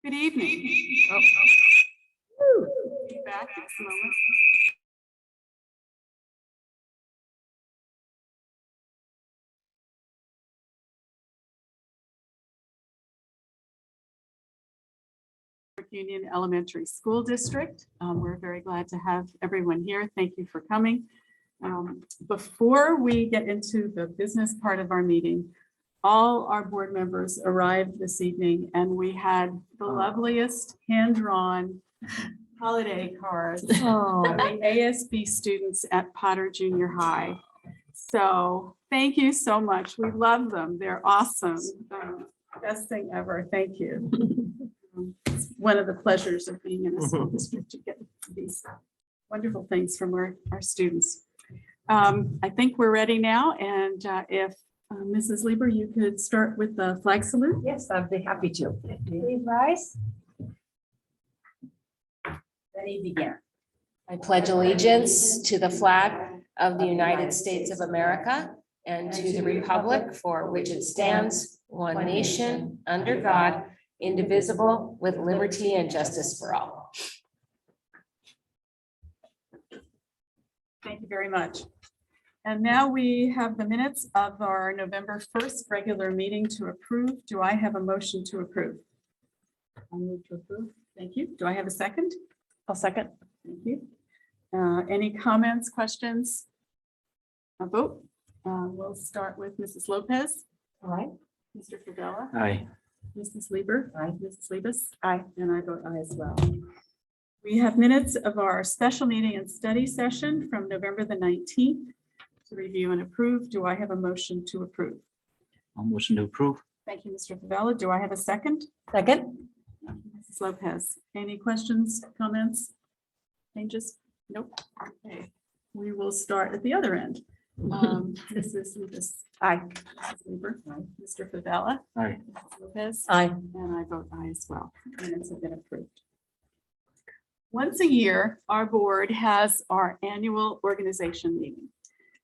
Good evening. Oh. Be back in a moment. Union Elementary School District. We're very glad to have everyone here. Thank you for coming. Before we get into the business part of our meeting, all our board members arrived this evening and we had the loveliest hand-drawn holiday cards from the ASB students at Potter Junior High. So thank you so much. We love them. They're awesome. Best thing ever. Thank you. It's one of the pleasures of being in a school district to get these wonderful things from our students. I think we're ready now. And if Mrs. Lieber, you could start with the flag salute. Yes, I'd be happy to. Please rise. Ready, begin. I pledge allegiance to the flag of the United States of America and to the republic for which it stands, one nation, under God, indivisible, with liberty and justice for all. Thank you very much. And now we have the minutes of our November 1st regular meeting to approve. Do I have a motion to approve? I'll move to approve. Thank you. Do I have a second? I'll second. Thank you. Any comments, questions? A vote. We'll start with Mrs. Lopez. All right. Mr. Favela. Aye. Mrs. Lieber. Aye. Mrs. Libis. Aye. And I vote aye as well. We have minutes of our special meeting and study session from November the 19th to review and approve. Do I have a motion to approve? I'll motion to approve. Thank you, Mr. Favela. Do I have a second? Second. Mrs. Lopez. Any questions, comments, changes? Nope. Okay. We will start at the other end. Mrs. Libis. Aye. Mrs. Lieber. Mr. Favela. Aye. Mrs. Lopez. Aye. And I vote aye as well. Minutes have been approved. Once a year, our board has our annual organization meeting.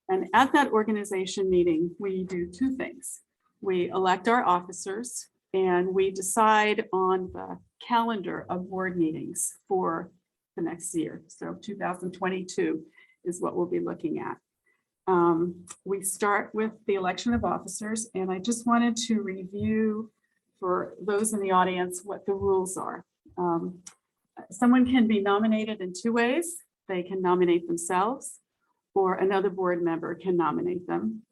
And at that organization meeting, we do two things. We elect our officers and we decide on the calendar of board meetings for the next year. So 2022 is what we'll be looking at. We start with the election of officers, and I just wanted to review for those in the audience what the rules are. Someone can be nominated in two ways. They can nominate themselves, or another board member can nominate them.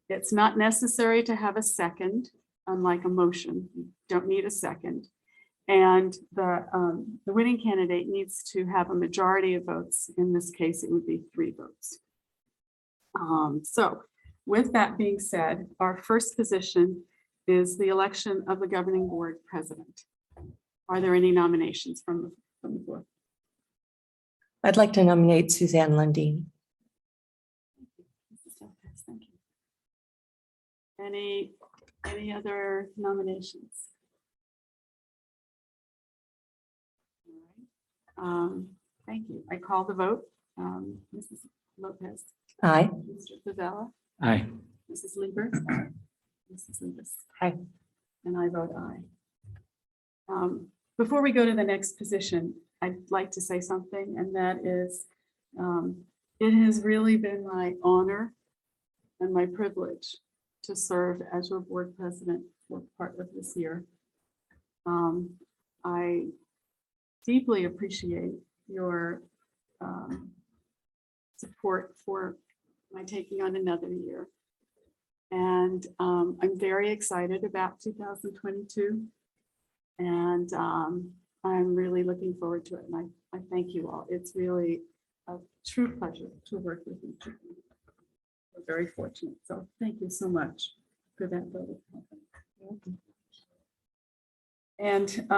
It's not necessary to have a second, unlike a motion. You don't need a second. And the winning candidate needs to have a majority of votes. In this case, it would be 3 votes. So with that being said, our first position is the election of the governing board president. Are there any nominations from the board? I'd like to nominate Suzanne Lundeen. Thank you. Any other nominations? All right. Thank you. I call the vote. Mrs. Lopez. Aye. Mr. Favela. Aye. Mrs. Lieber. Mrs. Libis. Aye. And I vote aye. Before we go to the next position, I'd like to say something, and that is, it has really been my honor and my privilege to serve as your board president for part of this year. I deeply appreciate your support for my taking on another year. And I'm very excited about 2022. And I'm really looking forward to it. And I thank you all. It's really a true pleasure to work with each of you. We're very fortunate. So thank you so much for that vote of confidence. And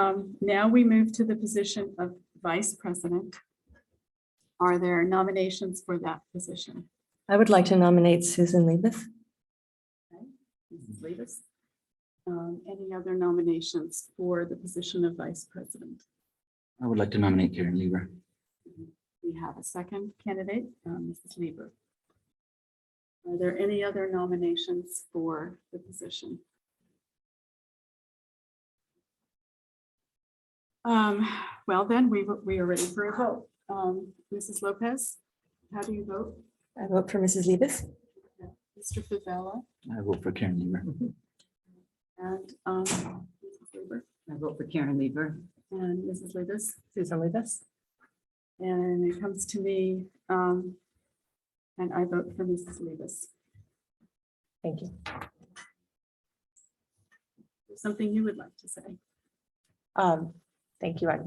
now we move to the position of vice president. Are there nominations for that position? I would like to nominate Susan Libis. Okay. Mrs. Libis. Any other nominations for the position of vice president? I would like to nominate Karen Lieber. We have a second candidate, Mrs. Lieber. Are there any other nominations for the position? Well, then we are ready for a vote. Mrs. Lopez, how do you vote? I vote for Mrs. Libis. Mr. Favela I vote for Karen Lieber. and Mrs. Lieber I vote for Karen Lieber. and Mrs. Libis. Susan Libis. And it comes to me, and I vote for Mrs. Libis. Thank you. Something you would like to say? Thank you. I,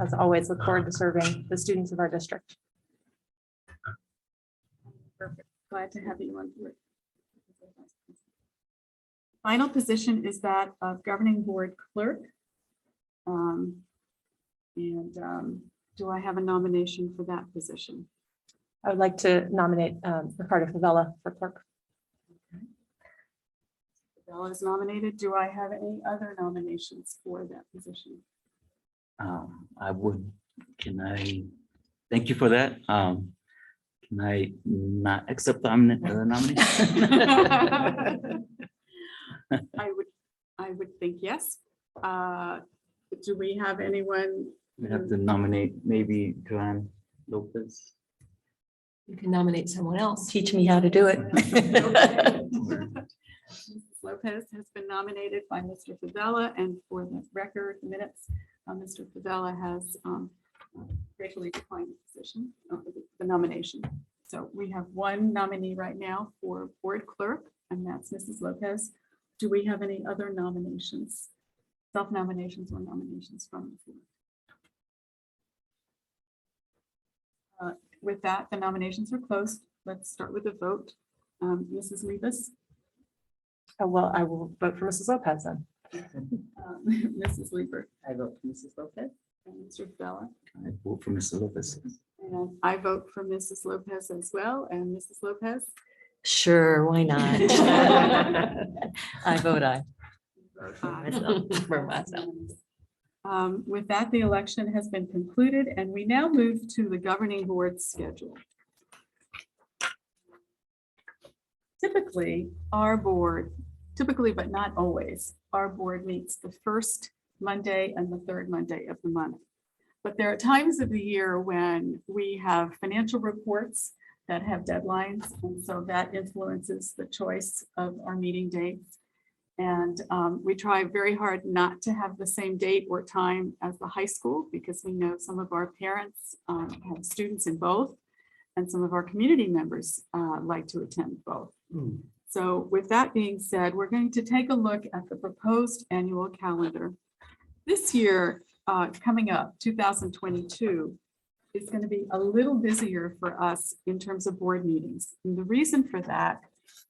as always, look forward to serving the students of our district. Perfect. Glad to have you on board. Final position is that of governing board clerk. Do I have a nomination for that position? I would like to nominate Ricardo Favela for clerk. Bella is nominated. Do I have any other nominations for that position? I would, thank you for that. Can I not accept the nomination? I would think yes. Do we have anyone? We have to nominate maybe Joanne Lopez. You can nominate someone else. Teach me how to do it. Mrs. Lopez has been nominated by Mr. Favela, and for the record minutes, Mr. Favela has gratefully declined the position, the nomination. So we have one nominee right now for board clerk, and that's Mrs. Lopez. Do we have any other nominations? Self-nominations or nominations from the floor? With that, the nominations are closed. Let's start with the vote. Mrs. Libis, Well, I will vote for Mrs. Lopez then. Mrs. Lieber, I vote for Mrs. Lopez. and Mr. Bella. I vote for Mr. Lopez. And I vote for Mrs. Lopez as well. And Mrs. Lopez? Sure, why not? I vote aye. For myself. With that, the election has been concluded, and we now move to the governing board schedule. Typically, but not always, our board meets the first Monday and the third Monday of the month. But there are times of the year when we have financial reports that have deadlines, and so that influences the choice of our meeting dates. And we try very hard not to have the same date or time as the high school, because we know some of our parents have students in both, and some of our community members like to attend both. So with that being said, we're going to take a look at the proposed annual calendar. This year, coming up, 2022, is going to be a little busier for us in terms of board meetings. And the reason for that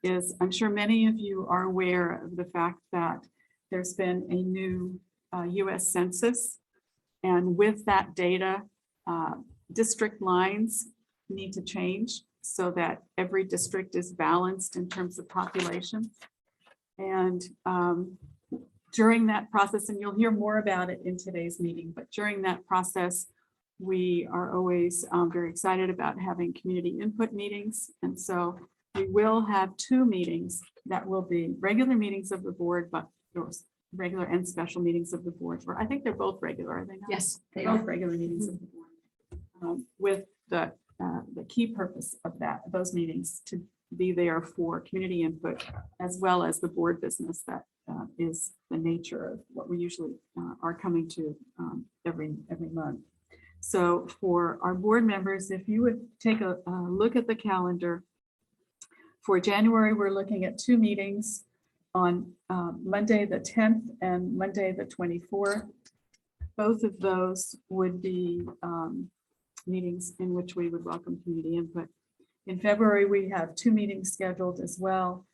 is, I'm sure many of you are aware of the fact that there's been a new US Census. And with that data, district lines need to change so that every district is balanced in terms of population. And during that process, and you'll hear more about it in today's meeting, but during that process, we are always very excited about having community input meetings. And so we will have two meetings that will be regular meetings of the board, but those regular and special meetings of the board. Or I think they're both regular, are they not? Yes, they Both are. regular meetings of the board. With the key purpose of those meetings to be there for community input, as well as the board business that is the nature of what we usually are coming to every month. So for our board members, if you would take a look at the calendar, for January, we're looking at two meetings on Monday, the 10th and Monday, the 24th. Both of those would be meetings in which we would welcome community input. In February, we have two meetings scheduled as well,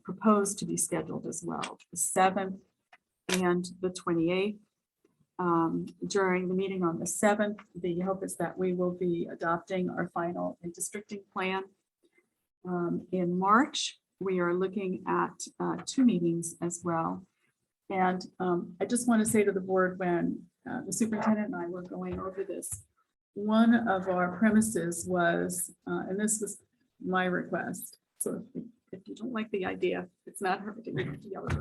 proposed to be scheduled as well, the 7th and the 28th. During the meeting on the 7th, the hope is that we will be adopting our final redistricting plan. In March, we are looking at two meetings as well. And I just want to say to the board, when the superintendent and I were going over this, one of our premises was, and this was my request, so if you don't like the idea, it's not her to yell at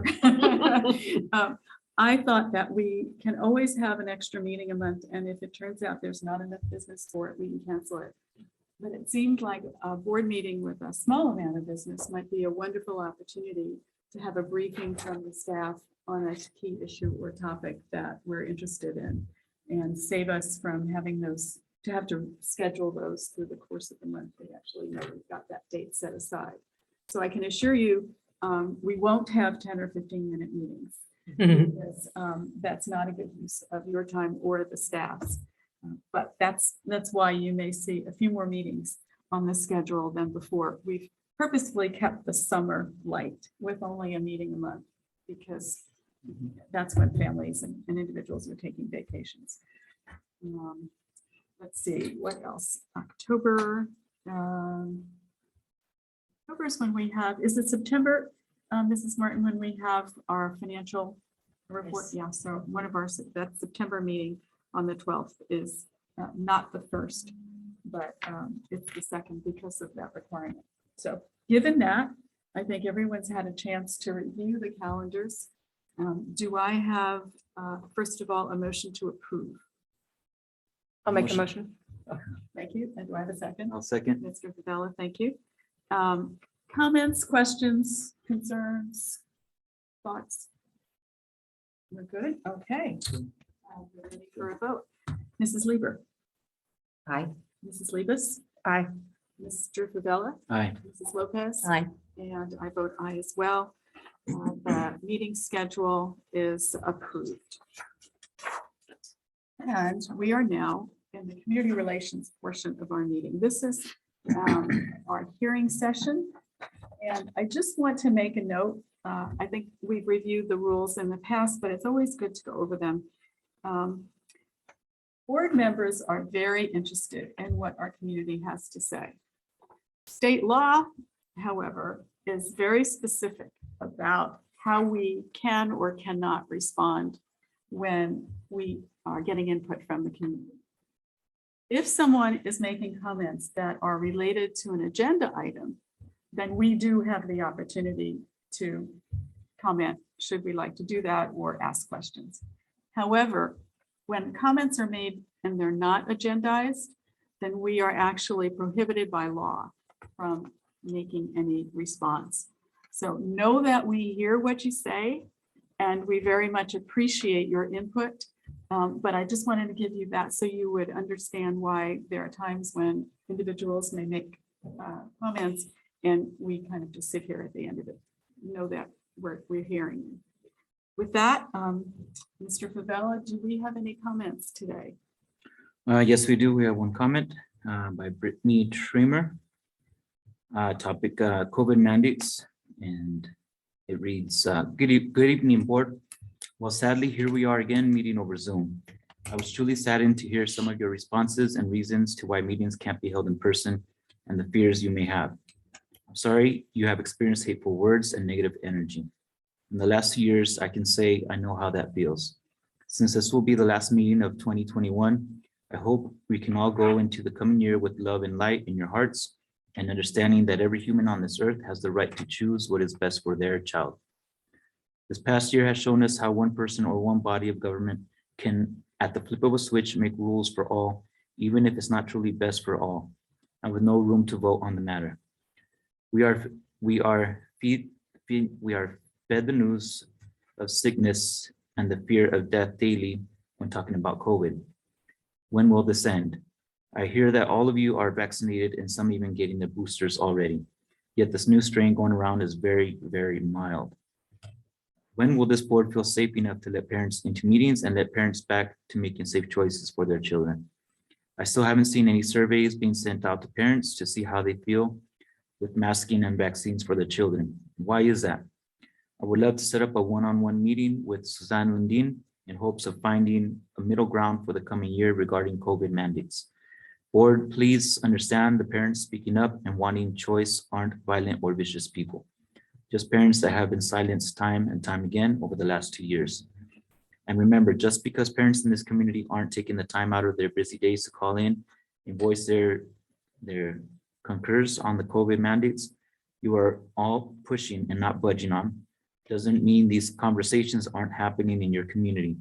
her. I thought that we can always have an extra meeting a month, and if it turns out there's not enough business for it, we can cancel it. But it seemed like a board meeting with a small amount of business might be a wonderful opportunity to have a briefing from the staff on a key issue or topic that we're interested in, and save us from having those, to have to schedule those through the course of the month. We actually know we've got that date set aside. So I can assure you, we won't have 10 or 15-minute meetings. Because, that's not a good use of your time or the staff's. But that's why you may see a few more meetings on the schedule than before. We've purposefully kept the summer light with only a meeting a month, because that's when families and individuals are taking vacations. Let's see, what else? October. October is when we have, is it September, Mrs. Martin, when we have our financial report? Yes. Yeah, so one of our, that September meeting on the 12th is not the first, but it's the second because of that requirement. So given that, I think everyone's had a chance to review the calendars. Do I have, first of all, a motion to approve? I'll make the motion. Thank you. And do I have a second? I'll second. Mr. Favela, thank you. Comments, questions, concerns, thoughts? We're good? Okay. We're ready for a vote. Mrs. Lieber. Aye. Mrs. Libas. Aye. Mr. Favela. Aye. Mrs. Lopez. Aye. And I vote aye as well. The meeting schedule is approved. And we are now in the community relations portion of our meeting. This is our hearing session. And I just want to make a note. I think we've reviewed the rules in the past, but it's always good to go over them. Board members are very interested in what our community has to say. State law, however, is very specific about how we can or cannot respond when we are getting input from the community. If someone is making comments that are related to an agenda item, then we do have the opportunity to comment, should we like to do that, or ask questions. However, when comments are made and they're not agendized, then we are actually prohibited by law from making any response. So know that we hear what you say, and we very much appreciate your input. But I just wanted to give you that so you would understand why there are times when individuals may make comments and we kind of just sit here at the end of it. Know that we're hearing you. With that, Mr. Favela, do we have any comments today? Yes, we do. We have one comment by Brittany Schremer. Topic COVID mandates, and it reads, good evening, board. Well, sadly, here we are again meeting over Zoom. I was truly saddened to hear some of your responses and reasons to why meetings can't be held in person and the fears you may have. I'm sorry you have experienced hateful words and negative energy. In the last 2 years, I can say I know how that feels. Since this will be the last meeting of 2021, I hope we can all go into the coming year with love and light in your hearts, and understanding that every human on this earth has the right to choose what is best for their child. This past year has shown us how one person or one body of government can, at the flip of a switch, make rules for all, even if it's not truly best for all, and with no room to vote on the matter. We are fed the news of sickness and the fear of death daily when talking about COVID. When will this end? I hear that all of you are vaccinated and some even getting their boosters already. Yet this new strain going around is very, very mild. When will this board feel safe enough to let parents into meetings and let parents back to making safe choices for their children? I still haven't seen any surveys being sent out to parents to see how they feel with masking and vaccines for their children. Why is that? I would love to set up a one-on-one meeting with Suzanne Lundin in hopes of finding a middle ground for the coming year regarding COVID mandates. Board, please understand the parents speaking up and wanting choice aren't violent or vicious people. Just parents that have been silenced time and time again over the last 2 years. And remember, just because parents in this community aren't taking the time out of their busy days to call in and voice their concurs on the COVID mandates, you are all pushing and not budging on, doesn't mean these conversations aren't happening in your community.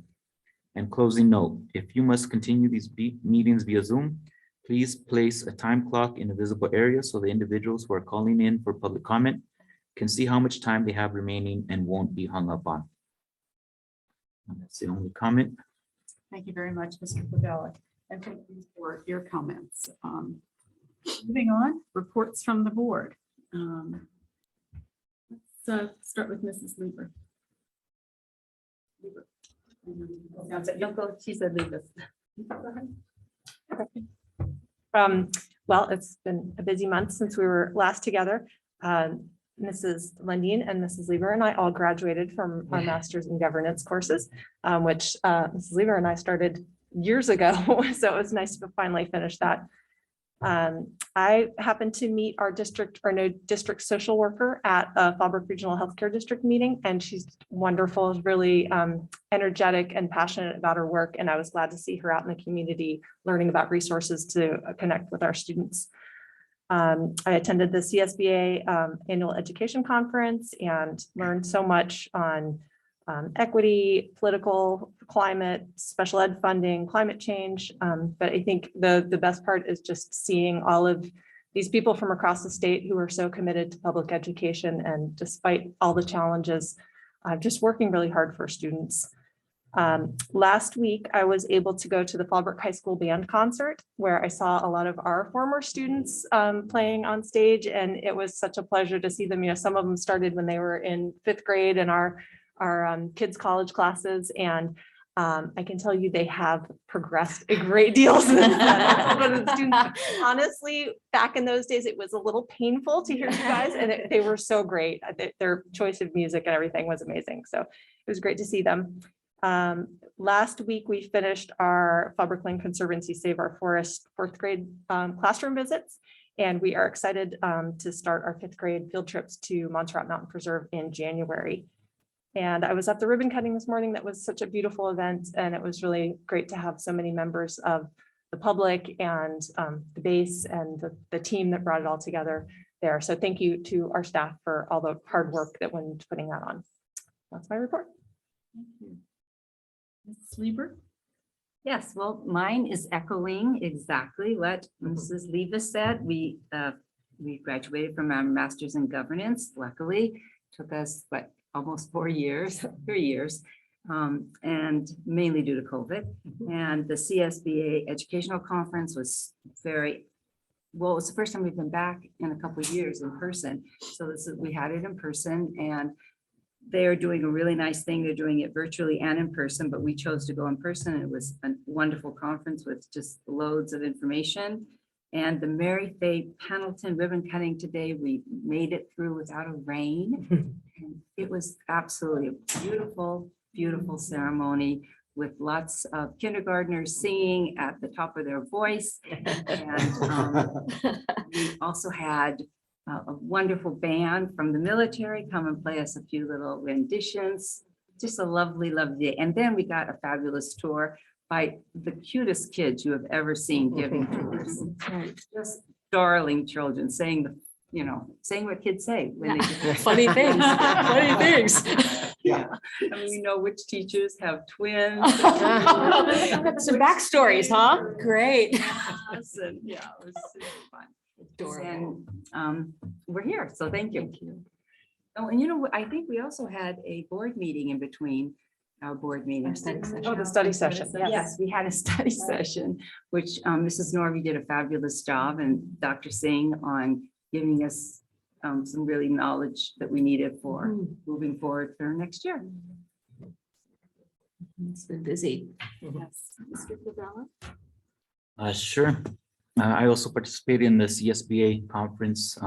And closing note, if you must continue these meetings via Zoom, please place a time clock in a visible area so the individuals who are calling in for public comment can see how much time they have remaining and won't be hung up on. And that's the only comment. Thank you very much, Mr. Favela, and thank you for your comments. Moving on, reports from the board. Let's start with Mrs. Lieber. She said leave us. Well, it's been a busy month since we were last together. Mrs. Lundin and Mrs. Lieber and I all graduated from our master's in governance courses, which Mrs. Lieber and I started years ago. So it was nice to finally finish that. I happened to meet our district social worker at a Fallbrook Regional Healthcare District meeting, and she's wonderful, really energetic and passionate about her work. And I was glad to see her out in the community, learning about resources to connect with our students. I attended the CSBA annual education conference and learned so much on equity, political climate, special ed funding, climate change. But I think the best part is just seeing all of these people from across the state who are so committed to public education, and despite all the challenges, just working really hard for students. Last week, I was able to go to the Fallbrook High School band concert, where I saw a lot of our former students playing on stage, and it was such a pleasure to see them. You know, some of them started when they were in 5th grade in our kids' college classes, and I can tell you they have progressed a great deal since then. Honestly, back in those days, it was a little painful to hear you guys, and they were so great. Their choice of music and everything was amazing. So it was great to see them. Last week, we finished our Fallbrook Lane Conservancy Save Our Forest 4th grade classroom visits, and we are excited to start our 5th grade field trips to Montserrat Mountain Preserve in January. And I was at the ribbon cutting this morning. That was such a beautiful event, and it was really great to have so many members of the public and the base and the team that brought it all together there. So thank you to our staff for all the hard work that went into putting that on. That's my report. Thank you. Mrs. Lieber? Yes, well, mine is echoing exactly what Mrs. Levis said. We graduated from our master's in governance. Luckily, took us almost 3 years, and mainly due to COVID. And the CSBA educational conference was it was the first time we've been back in a couple of years in person. So we had it in person, and they're doing a really nice thing. They're doing it virtually and in person, but we chose to go in person. It was a wonderful conference with just loads of information. And the Mary Faye Pendleton ribbon cutting today, we made it through without a rain. And it was absolutely a beautiful, beautiful ceremony with lots of kindergartners singing at the top of their voice. And we also had a wonderful band from the military come and play us a few little renditions. Just a lovely, lovely day. And then we got a fabulous tour by the cutest kids you have ever seen giving tours. Just darling children saying what kids say when they do Funny things, funny things. Yeah, I mean, you know which teachers have twins. Some backstories, huh? Great. And yeah, it was super fun. And we're here, so thank you. Oh, and I think we also had a board meeting in between our board meetings. Oh, the study session. Yes, we had a study session, which Mrs. Norby did a fabulous job, and Dr. Singh on giving us some really knowledge that we needed for moving forward for next year. It's been busy. Yes. Mr. Favela? Sure. I also participated in the CSBA conference.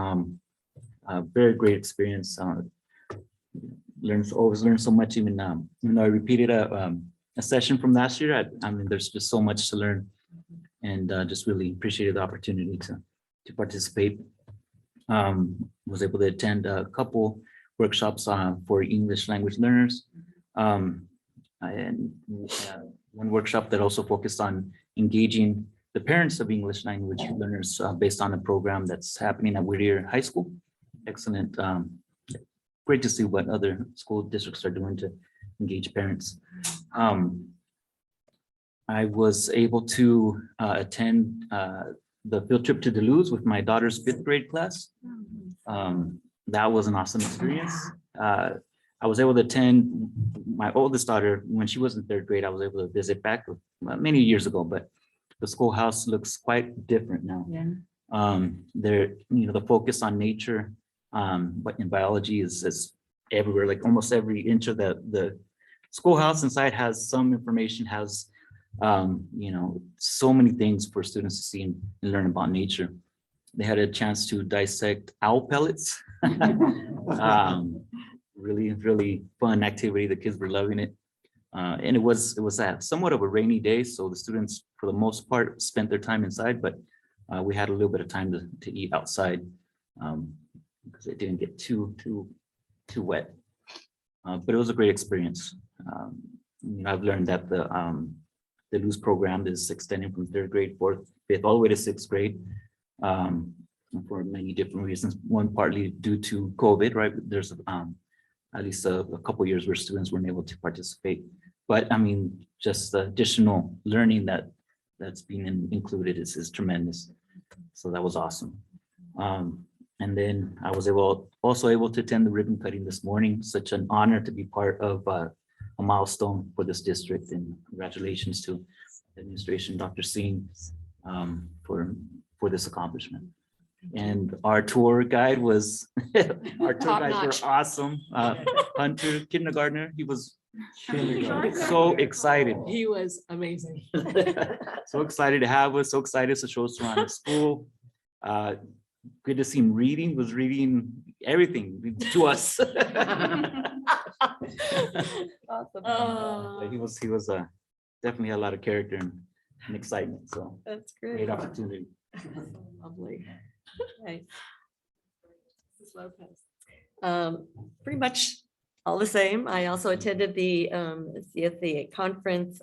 Very great experience. Always learn so much, even though I repeated a session from last year. I mean, there's just so much to learn, and just really appreciated the opportunity to participate. Was able to attend a couple workshops for English language learners, and one workshop that also focused on engaging the parents of English language learners based on a program that's happening at Whittier High School. Excellent, great to see what other school districts are doing to engage parents. I was able to attend the field trip to Duluth with my daughter's 5th grade class. That was an awesome experience. I was able to attend my oldest daughter when she was in 3rd grade. I was able to visit back many years ago, but the schoolhouse looks quite different now. There, the focus on nature, but in biology is everywhere. Like almost every inch of the schoolhouse inside has some information, has so many things for students to see and learn about nature. They had a chance to dissect owl pellets. Really fun activity. The kids were loving it. And it was somewhat of a rainy day, so the students, for the most part, spent their time inside, but we had a little bit of time to eat outside because it didn't get too wet. But it was a great experience. I've learned that the LUZ program is extending from 3rd grade, 4th, 5th, all the way to 6th grade for many different reasons. One partly due to COVID, right? There's at least a couple years where students weren't able to participate. But I mean, just the additional learning that's being included is tremendous. So that was awesome. And then I was also able to attend the ribbon cutting this morning. Such an honor to be part of a milestone for this district, and congratulations to the administration, Dr. Singh, for this accomplishment. And our tour guide was our tour guides were awesome. Hunter, kindergartner, he was so excited. He was amazing. So excited to have us, so excited to show us around the school. Good to see him reading, was reading everything to us. Oh, He was definitely had a lot of character and excitement. So that's great great. opportunity. Lovely. Nice. Mrs. Lopez. Pretty much all the same. I also attended the CSA conference.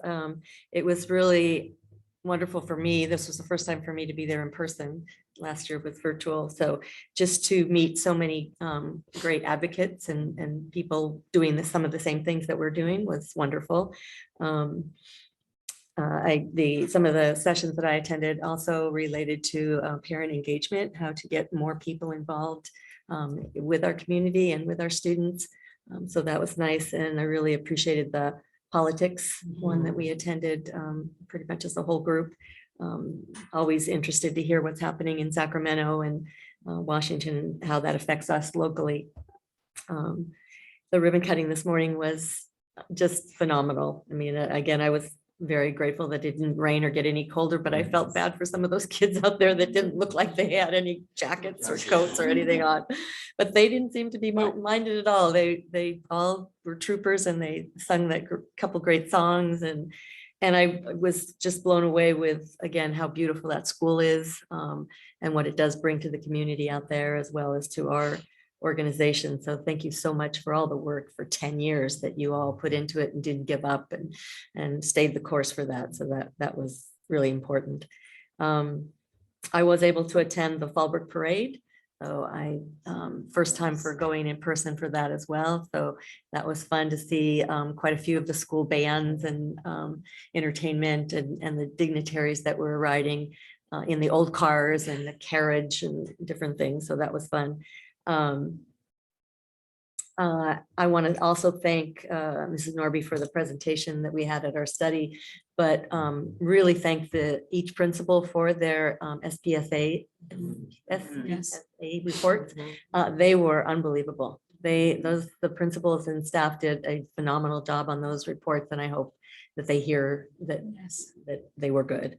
It was really wonderful for me. This was the first time for me to be there in person. Last year was virtual. So just to meet so many great advocates and people doing some of the same things that we're doing was wonderful. Some of the sessions that I attended also related to parent engagement, how to get more people involved with our community and with our students. So that was nice. And I really appreciated the politics one that we attended pretty much as a whole group. Always interested to hear what's happening in Sacramento and Washington, how that affects us locally. The ribbon cutting this morning was just phenomenal. I mean, again, I was very grateful that it didn't rain or get any colder, but I felt bad for some of those kids out there that didn't look like they had any jackets or coats or anything on. But they didn't seem to be minded at all. They all were troopers and they sung that couple great songs, and I was just blown away with, again, how beautiful that school is and what it does bring to the community out there, as well as to our organization. So thank you so much for all the work for 10 years that you all put into it and didn't give up and stayed the course for that. So that was really important. I was able to attend the Fallbrook Parade. So I first time for going in person for that as well. So that was fun to see quite a few of the school bands and entertainment and the dignitaries that were riding in the old cars and the carriage and different things. So that was fun. I want to also thank Mrs. Norby for the presentation that we had at our study, but really thank each principal for their SPSA reports. They were unbelievable. The principals and staff did a phenomenal job on those reports, and I hope that they hear that they were good.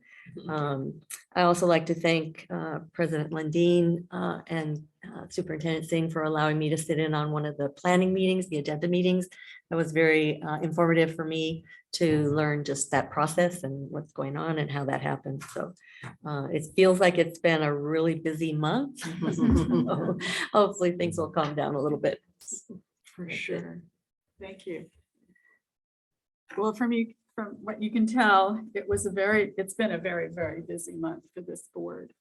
I also like to thank President Lundeen and Superintendent Singh for allowing me to sit in on one of the planning meetings, the agenda meetings. That was very informative for me to learn just that process and what's going on and how that happens. So it feels like it's been a really busy month. So hopefully things will calm down a little bit. For sure. Thank you. Well, from what you can tell, it's been a very, very busy month for this board.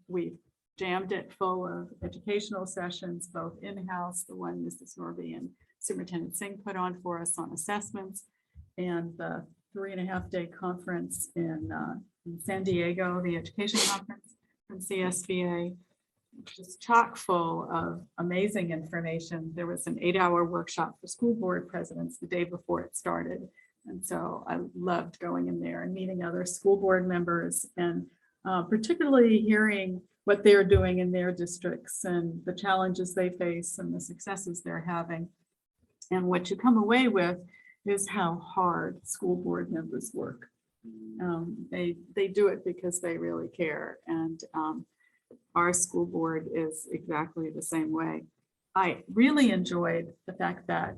We've jammed it full of educational sessions, both in-house, the one Mrs. Norby and Superintendent Singh put on for us on assessments, and the 3.5-day conference in San Diego, the education conference from CSBA, just chock full of amazing information. There was an 8-hour workshop for school board presidents the day before it started. And so I loved going in there and meeting other school board members, and particularly hearing what they're doing in their districts and the challenges they face and the successes they're having. And what you come away with is how hard school board members work. They do it because they really care. And our school board is exactly the same way. I really enjoyed the fact that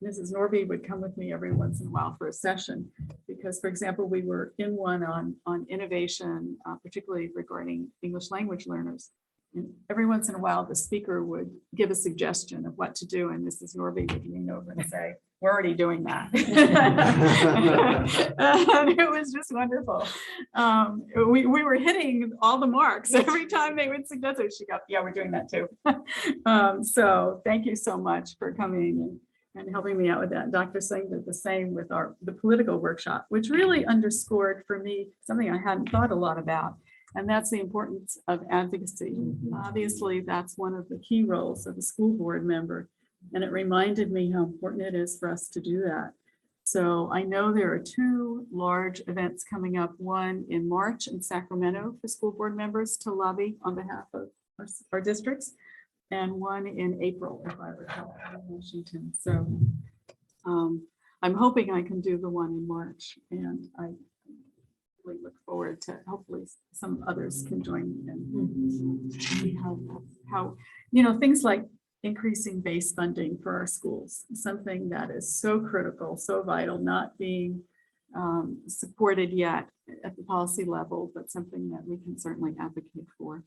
Mrs. Norby would come with me every once in a while for a session, because, for example, we were in one on innovation, particularly regarding English language learners. And every once in a while, the speaker would give a suggestion of what to do, and Mrs. Norby would lean over and say, "We're already doing that." And it was just wonderful. We were hitting all the marks every time they would suggest it. She got, "Yeah, we're doing that too." So thank you so much for coming and helping me out with that. Dr. Singh did the same with the political workshop, which really underscored for me something I hadn't thought a lot about. And that's the importance of advocacy. Obviously, that's one of the key roles of a school board member. And it reminded me how important it is for us to do that. So I know there are 2 large events coming up, one in March in Sacramento for school board members to lobby on behalf of our districts, and one in April, if I recall, in Washington. So I'm hoping I can do the one in March, and I really look forward to hopefully some others can join me and see how things like increasing base funding for our schools, something that is so critical, so vital, not being supported yet at the policy level, but something that we can certainly advocate for.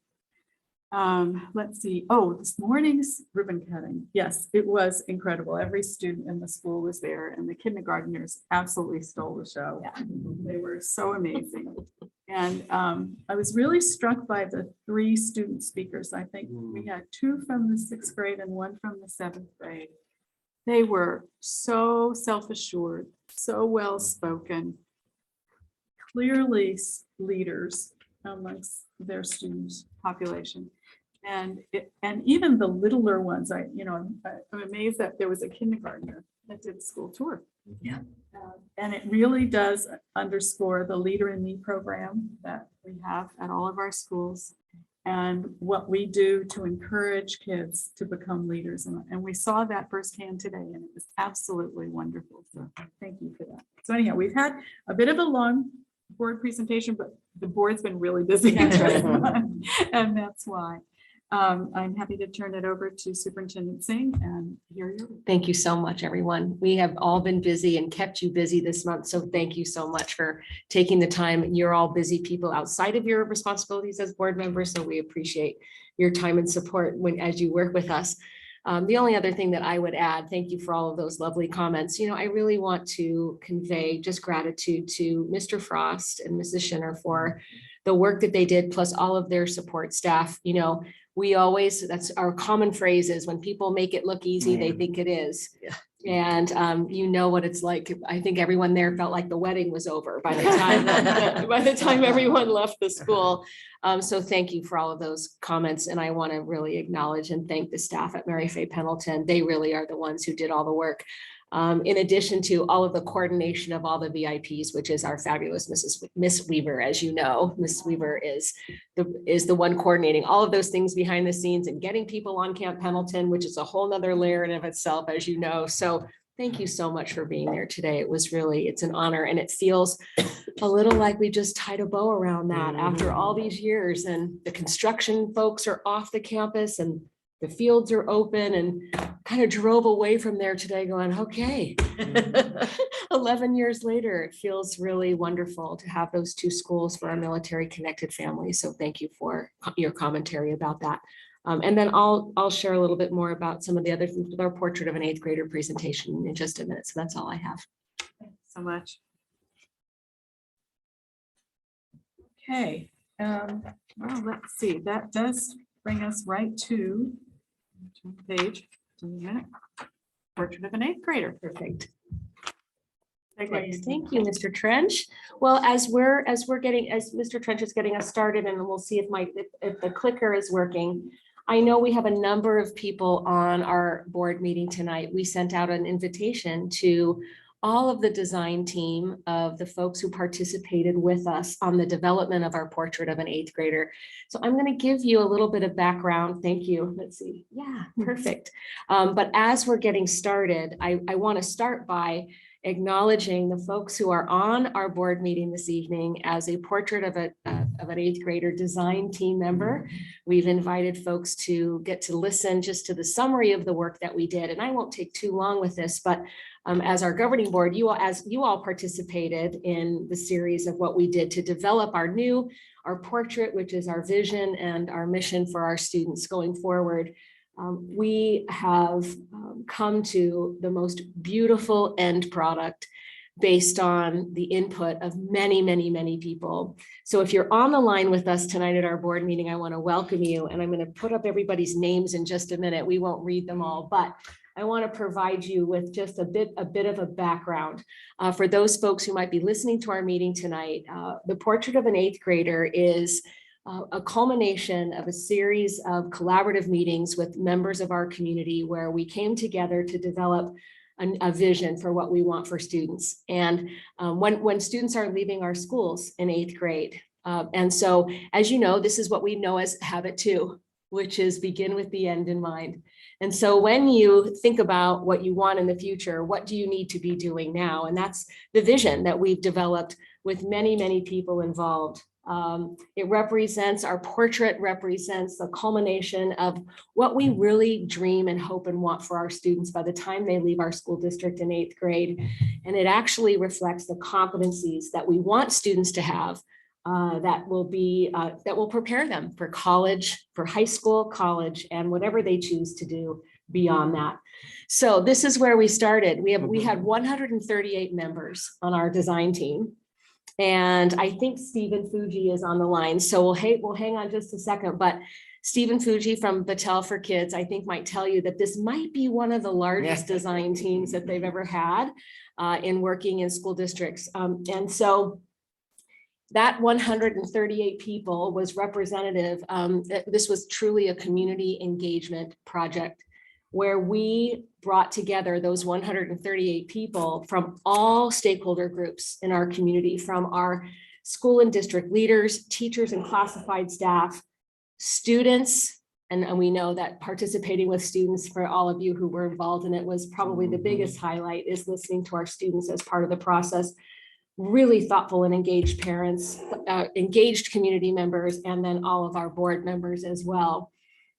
Let's see. Oh, this morning's ribbon cutting. Yes, it was incredible. Every student in the school was there, and the kindergartners absolutely stole the show. Yeah. They were so amazing. And I was really struck by the 3 student speakers. I think we had 2 from the 6th grade and 1 from the 7th grade. They were so self-assured, so well-spoken, clearly leaders amongst their students population. And even the littler ones, I'm amazed that there was a kindergartner that did the school tour. Yeah. And it really does underscore the Leader in Me program that we have at all of our schools, and what we do to encourage kids to become leaders. And we saw that firsthand today, and it was absolutely wonderful. So thank you for that. So anyhow, we've had a bit of a long board presentation, but the board's been really busy. And that's why. I'm happy to turn it over to Superintendent Singh and hear your. Thank you so much, everyone. We have all been busy and kept you busy this month. So thank you so much for taking the time. You're all busy people outside of your responsibilities as board members. So we appreciate your time and support as you work with us. The only other thing that I would add, thank you for all of those lovely comments. I really want to convey just gratitude to Mr. Frost and Mrs. Schinner for the work that they did, plus all of their support staff. We always, that's our common phrase is when people make it look easy, they think it is. Yeah. And you know what it's like. I think everyone there felt like the wedding was over by the time everyone left the school. So thank you for all of those comments. And I want to really acknowledge and thank the staff at Mary Fay Pendleton. They really are the ones who did all the work. In addition to all of the coordination of all the VIPs, which is our fabulous Miss Weaver, as you know. Miss Weaver is the one coordinating all of those things behind the scenes and getting people on Camp Pendleton, which is a whole nother layer in of itself, as you know. So thank you so much for being there today. It's an honor, and it feels a little like we just tied a bow around that after all these years, and the construction folks are off the campus and the fields are open, and kind of drove away from there today going, okay, 11 years later, it feels really wonderful to have those 2 schools for our military connected families. So thank you for your commentary about that. And then I'll share a little bit more about some of the other things with our portrait of an 8th grader presentation in just a minute. So that's all I have. Thanks so much. Okay, Well, let's see, that does bring us right to page, just a minute. Portrait of an eighth grader. Perfect. Great. Thank you, Mr. Trench. Well, as Mr. Trench is getting us started, and we'll see if the clicker is working. I know we have a number of people on our board meeting tonight. We sent out an invitation to all of the design team of the folks who participated with us on the development of our portrait of an eighth grader. So I'm going to give you a little bit of background. Thank you. Let's see. Yeah, perfect. But as we're getting started, I want to start by acknowledging the folks who are on our board meeting this evening as a portrait of an eighth grader design team member. We've invited folks to get to listen just to the summary of the work that we did. And I won't take too long with this, but as our governing board, you all participated in the series of what we did to develop our portrait, which is our vision and our mission for our students going forward. We have come to the most beautiful end product based on the input of many, many, many people. So if you're on the line with us tonight at our board meeting, I want to welcome you, and I'm going to put up everybody's names in just a minute. We won't read them all, but I want to provide you with just a bit of a background for those folks who might be listening to our meeting tonight. The Portrait of an Eighth Grader is a culmination of a series of collaborative meetings with members of our community where we came together to develop a vision for what we want for students. And when students are leaving our schools in eighth grade. And so, as you know, this is what we know as Habit 2, which is begin with the end in mind. And so when you think about what you want in the future, what do you need to be doing now? And that's the vision that we've developed with many, many people involved. Our portrait represents the culmination of what we really dream and hope and want for our students by the time they leave our school district in eighth grade. And it actually reflects the competencies that we want students to have that will prepare them for college, for high school, college, and whatever they choose to do beyond that. So this is where we started. We had 138 members on our design team. And I think Stephen Fuji is on the line. So we'll hang on just a second, but Stephen Fuji from Battelle for Kids, I think might tell you that this might be one of the largest design teams that they've ever had in working in school districts. And so that 138 people was representative. This was truly a community engagement project where we brought together those 138 people from all stakeholder groups in our community, from our school and district leaders, teachers and classified staff, students, and we know that participating with students, for all of you who were involved in it, was probably the biggest highlight, is listening to our students as part of the process. Really thoughtful and engaged parents, engaged community members, and then all of our board members as well.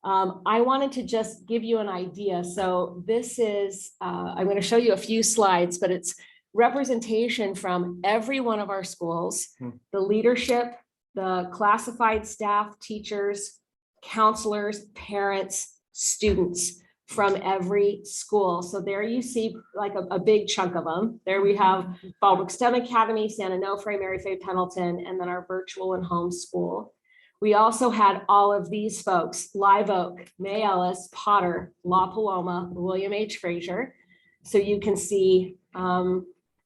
I wanted to just give you an idea. So this is, I'm going to show you a few slides, but it's representation from every one of our schools, the leadership, the classified staff, teachers, counselors, parents, students from every school. So there you see like a big chunk of them. There we have Fallbrook STEM Academy, San Onofre, Mary Faye Pendleton, and then our virtual and home school. We also had all of these folks: Live Oak, May Ellis, Potter, La Paloma, William H. Frazier. So you can see,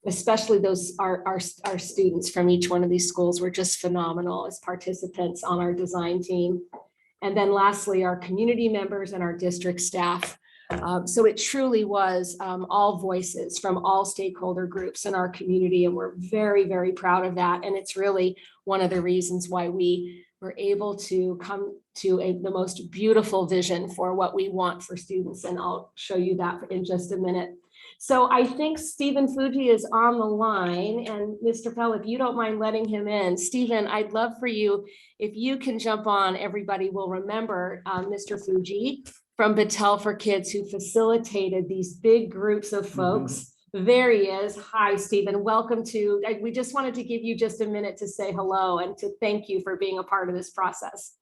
especially those our students from each one of these schools were just phenomenal as participants on our design team. And then lastly, our community members and our district staff. So it truly was all voices from all stakeholder groups in our community. And we're very, very proud of that. And it's really one of the reasons why we were able to come to the most beautiful vision for what we want for students. And I'll show you that in just a minute. So I think Stephen Fuji is on the line, and Mr. Pell, if you don't mind letting him in. Stephen, I'd love for you, if you can jump on. Everybody will remember Mr. Fuji from Battelle for Kids, who facilitated these big groups of folks. There he is. Hi, Stephen. Welcome to, we just wanted to give you just a minute to say hello and to thank you for being a part of this process.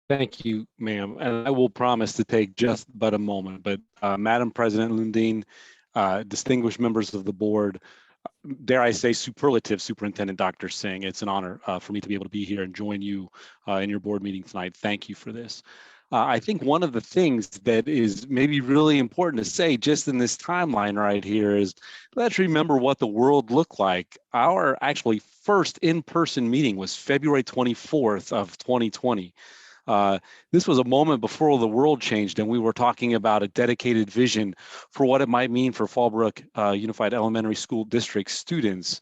Thank you, ma'am. And I will promise to take just but a moment. But Madam President Lundin, distinguished members of the board, dare I say, superlative Superintendent Dr. Singh. It's an honor for me to be able to be here and join you in your board meeting tonight. Thank you for this. I think one of the things that is maybe really important to say just in this timeline right here is let's remember what the world looked like. Our actually first in-person meeting was February 24th of 2020. This was a moment before the world changed and we were talking about a dedicated vision for what it might mean for Fallbrook Unified Elementary School District students.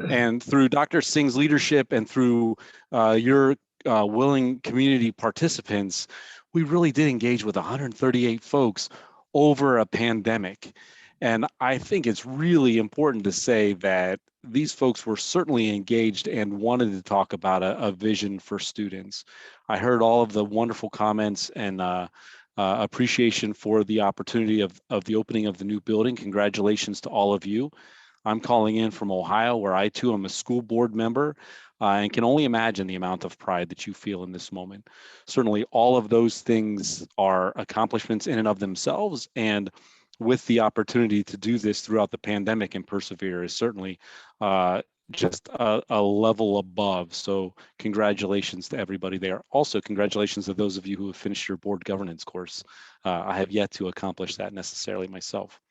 And through Dr. Singh's leadership and through your willing community participants, we really did engage with 138 folks over a pandemic. And I think it's really important to say that these folks were certainly engaged and wanted to talk about a vision for students. I heard all of the wonderful comments and appreciation for the opportunity of the opening of the new building. Congratulations to all of you. I'm calling in from Ohio, where I too am a school board member and can only imagine the amount of pride that you feel in this moment. Certainly all of those things are accomplishments in and of themselves, and with the opportunity to do this throughout the pandemic and persevere is certainly just a level above. So congratulations to everybody there. Also, congratulations to those of you who have finished your board governance course. I have yet to accomplish that necessarily myself.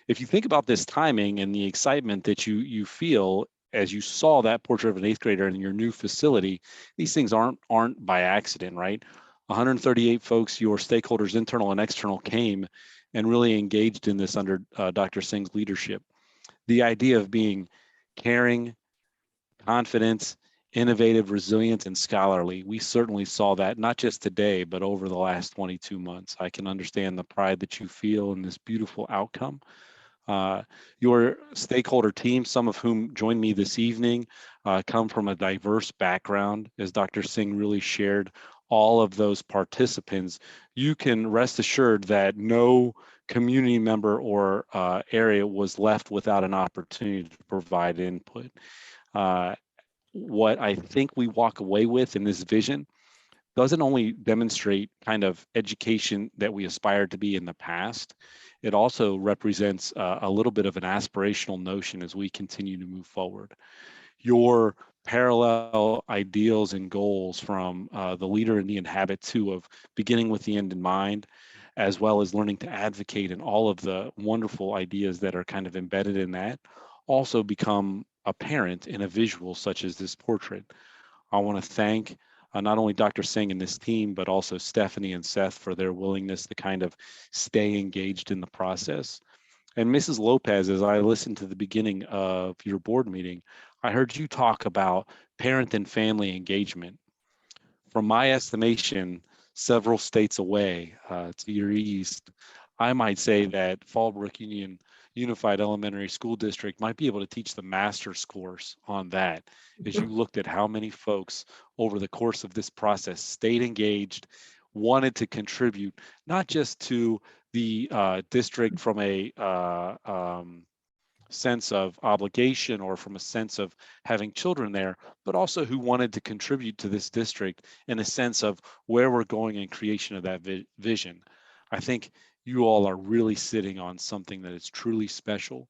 If you think about this timing and the excitement that you feel as you saw that portrait of an 8th grader in your new facility, these things aren't by accident, right? 138 folks, your stakeholders, internal and external, came and really engaged in this under Dr. Singh's leadership. The idea of being caring, confident, innovative, resilient, and scholarly, we certainly saw that not just today, but over the last 22 months. I can understand the pride that you feel in this beautiful outcome. Your stakeholder team, some of whom joined me this evening, come from a diverse background. As Dr. Singh really shared all of those participants, you can rest assured that no community member or area was left without an opportunity to provide input. What I think we walk away with in this vision doesn't only demonstrate kind of education that we aspired to be in the past, it also represents a little bit of an aspirational notion as we continue to move forward. Your parallel ideals and goals from the leader in the inhabit too, of beginning with the end in mind, as well as learning to advocate, and all of the wonderful ideas that are kind of embedded in that also become apparent in a visual such as this portrait. I want to thank not only Dr. Singh and this team, but also Stephanie and Seth for their willingness to kind of stay engaged in the process. And Mrs. Lopez, as I listened to the beginning of your board meeting, I heard you talk about parent and family engagement. From my estimation, several states away to your east, I might say that Fallbrook Unified Elementary School District might be able to teach the master's course on that, as you looked at how many folks over the course of this process stayed engaged, wanted to contribute, not just to the district from a sense of obligation or from a sense of having children there, but also who wanted to contribute to this district in a sense of where we're going in creation of that vision. I think you all are really sitting on something that is truly special.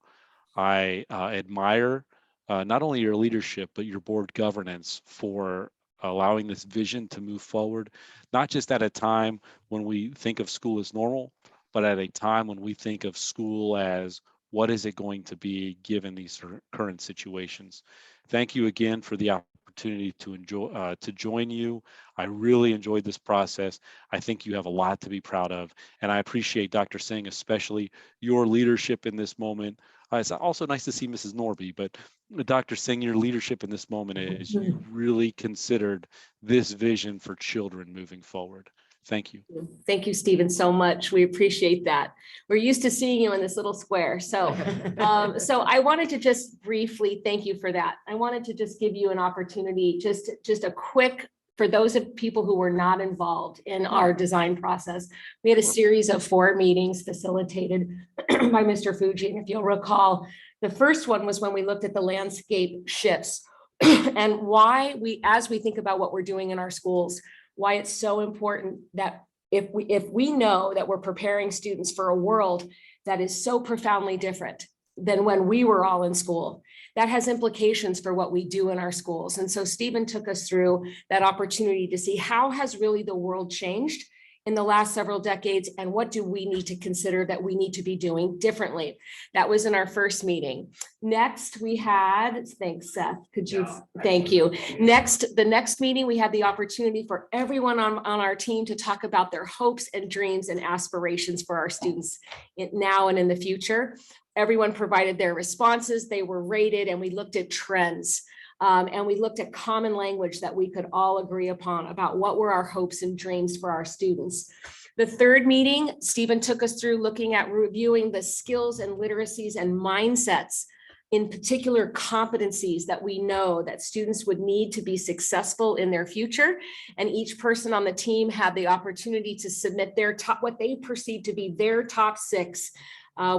I admire not only your leadership, but your board governance for allowing this vision to move forward, not just at a time when we think of school as normal, but at a time when we think of school as what is it going to be given these current situations. Thank you again for the opportunity to join you. I really enjoyed this process. I think you have a lot to be proud of, and I appreciate Dr. Singh, especially your leadership in this moment. It's also nice to see Mrs. Norby, but Dr. Singh, your leadership in this moment is you really considered this vision for children moving forward. Thank you. Thank you, Stephen, so much. We appreciate that. We're used to seeing you in this little square. So I wanted to just briefly thank you for that. I wanted to just give you an opportunity, just a quick, for those of people who were not involved in our design process. We had a series of 4 meetings facilitated by Mr. Fuji. And if you'll recall, the first one was when we looked at the landscape shifts and why as we think about what we're doing in our schools, why it's so important that if we know that we're preparing students for a world that is so profoundly different than when we were all in school. That has implications for what we do in our schools. And so Stephen took us through that opportunity to see how has really the world changed in the last several decades, and what do we need to consider that we need to be doing differently. That was in our first meeting. Next, we had, thanks, Seth, could you, thank you. Next, the next meeting, we had the opportunity for everyone on our team to talk about their hopes and dreams and aspirations for our students now and in the future. Everyone provided their responses, they were rated, and we looked at trends. And we looked at common language that we could all agree upon about what were our hopes and dreams for our students. The third meeting, Stephen took us through looking at reviewing the skills and literacies and mindsets, in particular competencies that we know that students would need to be successful in their future. And each person on the team had the opportunity to submit their top, what they perceived to be their top 6.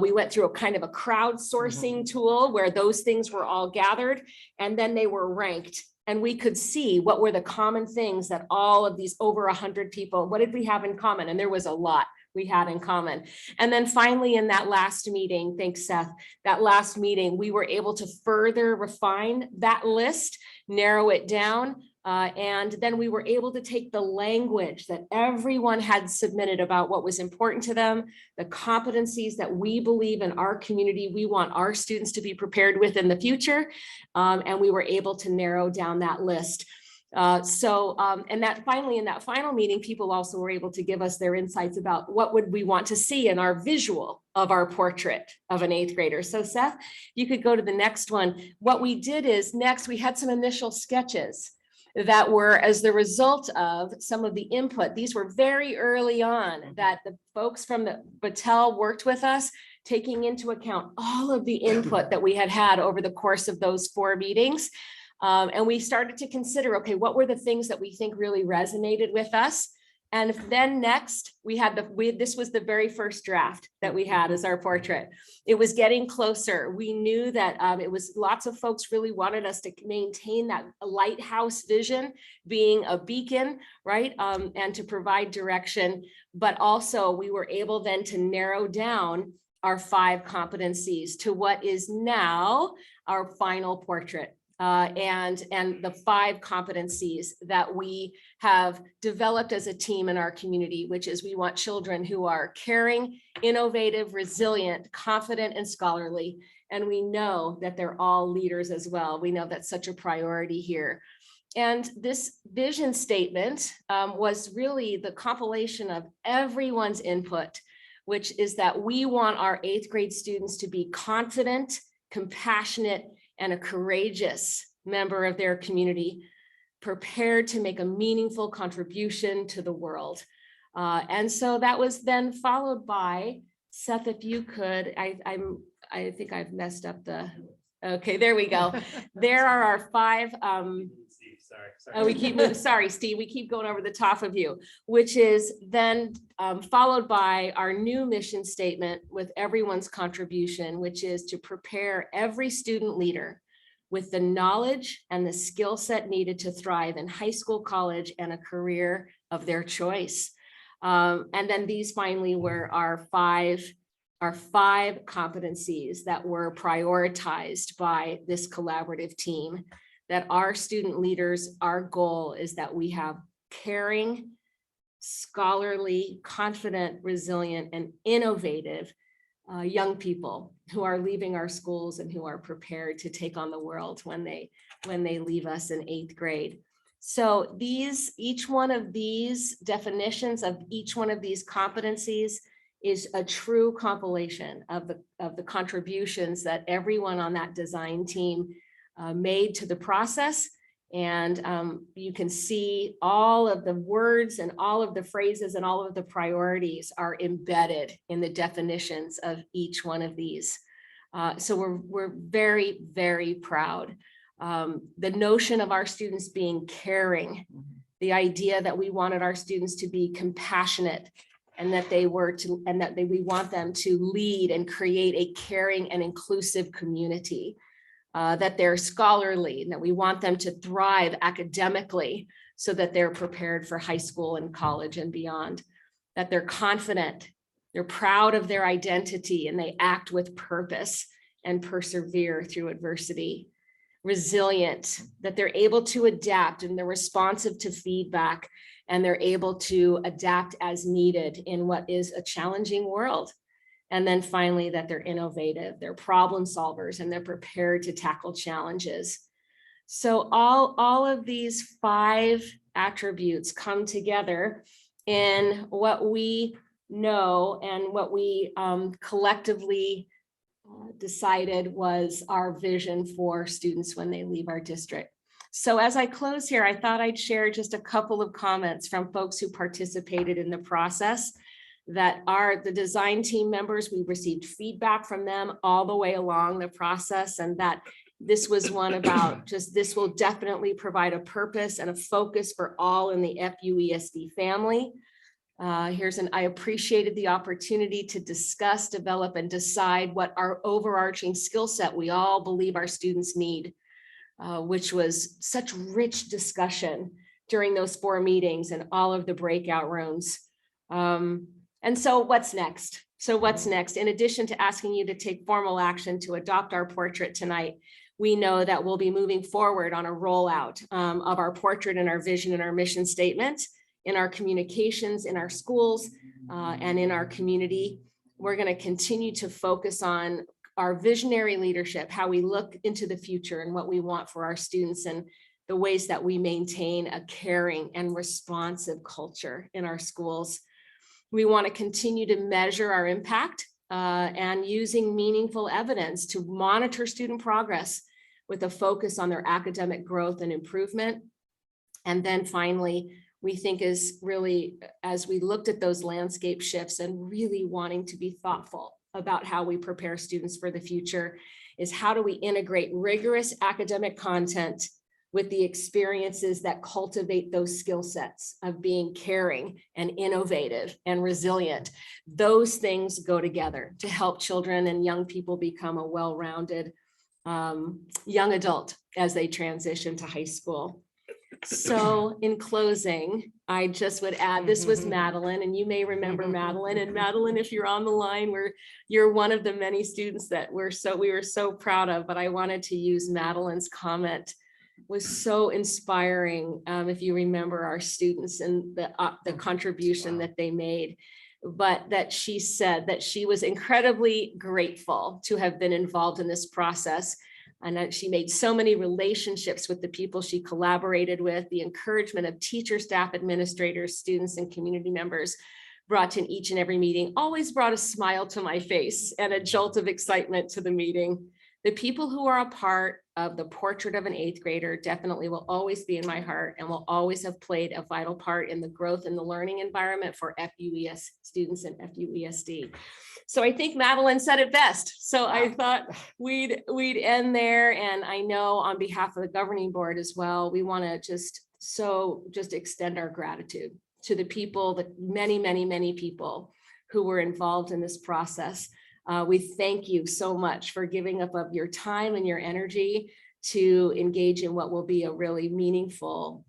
We went through a kind of a crowdsourcing tool where those things were all gathered, and then they were ranked. And we could see what were the common things that all of these over 100 people, what did we have in common? And there was a lot we had in common. And then finally, in that last meeting, thanks, Seth, that last meeting, we were able to further refine that list, narrow it down. And then we were able to take the language that everyone had submitted about what was important to them, the competencies that we believe in our community, we want our students to be prepared with in the future. And we were able to narrow down that list. And that finally, in that final meeting, people also were able to give us their insights about what would we want to see in our visual of our portrait of an 8th grader. So Seth, you could go to the next one. What we did is next, we had some initial sketches that were as the result of some of the input. These were very early on that the folks from the Battelle worked with us, taking into account all of the input that we had over the course of those 4 meetings. And we started to consider, okay, what were the things that we think really resonated with us? And then next, this was the very first draft that we had as our portrait. It was getting closer. We knew that it was lots of folks really wanted us to maintain that lighthouse vision, being a beacon, right? And to provide direction. But also we were able then to narrow down our 5 competencies to what is now our final portrait. And the 5 competencies that we have developed as a team in our community, which is we want children who are caring, innovative, resilient, confident, and scholarly. And we know that they're all leaders as well. We know that's such a priority here. And this vision statement was really the compilation of everyone's input, which is that we want our 8th grade students to be confident, compassionate, and a courageous member of their community, prepared to make a meaningful contribution to the world. And so that was then followed by, Seth, if you could, I think I've messed up okay, there we go. There are our 5, oh, we keep moving, sorry, Steve, we keep going over the top of you, which is then followed by our new mission statement with everyone's contribution, which is to prepare every student leader with the knowledge and the skill set needed to thrive in high school, college, and a career of their choice. And then these finally were our five competencies that were prioritized by this collaborative team, that our student leaders, our goal is that we have caring, scholarly, confident, resilient, and innovative young people who are leaving our schools and who are prepared to take on the world when they leave us in 8th grade. So each one of these definitions of each one of these competencies is a true compilation of the contributions that everyone on that design team made to the process. And you can see all of the words and all of the phrases and all of the priorities are embedded in the definitions of each one of these. So we're very, very proud. The notion of our students being caring, the idea that we wanted our students to be compassionate, and that we want them to lead and create a caring and inclusive community. That they're scholarly, and that we want them to thrive academically so that they're prepared for high school and college and beyond, that they're confident, they're proud of their identity, and they act with purpose and persevere through adversity. Resilient, that they're able to adapt and they're responsive to feedback, and they're able to adapt as needed in what is a challenging world. And then finally, that they're innovative, they're problem solvers, and they're prepared to tackle challenges. So all of these 5 attributes come together in what we know and what we collectively decided was our vision for students when they leave our district. So as I close here, I thought I'd share just a couple of comments from folks who participated in the process that are the design team members. We received feedback from them all the way along the process, and that this was one about just, this will definitely provide a purpose and a focus for all in the FUESD family. I appreciated the opportunity to discuss, develop, and decide what our overarching skill set we all believe our students need, which was such rich discussion during those 4 meetings and all of the breakout rooms. And so what's next? In addition to asking you to take formal action to adopt our portrait tonight, we know that we'll be moving forward on a rollout of our portrait and our vision and our mission statement in our communications, in our schools, and in our community. We're going to continue to focus on our visionary leadership, how we look into the future and what we want for our students, and the ways that we maintain a caring and responsive culture in our schools. We want to continue to measure our impact and using meaningful evidence to monitor student progress with a focus on their academic growth and improvement. And then finally, we think is really, as we looked at those landscape shifts and really wanting to be thoughtful about how we prepare students for the future, is how do we integrate rigorous academic content with the experiences that cultivate those skill sets of being caring and innovative and resilient. Those things go together to help children and young people become a well-rounded young adult as they transition to high school. So in closing, I just would add, this was Madeline, and you may remember Madeline. And Madeline, if you're on the line, you're one of the many students that we were so proud of, but I wanted to use Madeline's comment. Was so inspiring. If you remember our students and the contribution that they made, but that she said that she was incredibly grateful to have been involved in this process, and that she made so many relationships with the people she collaborated with. The encouragement of teachers, staff, administrators, students, and community members brought to each and every meeting always brought a smile to my face and a jolt of excitement to the meeting. The people who are a part of the portrait of an 8th grader definitely will always be in my heart and will always have played a vital part in the growth and the learning environment for FUES students and FUESD. So I think Madeline said it best. So I thought we'd end there. And I know on behalf of the governing board as well, we want to just extend our gratitude to the people, the many people who were involved in this process. We thank you so much for giving up of your time and your energy to engage in what will be a really meaningful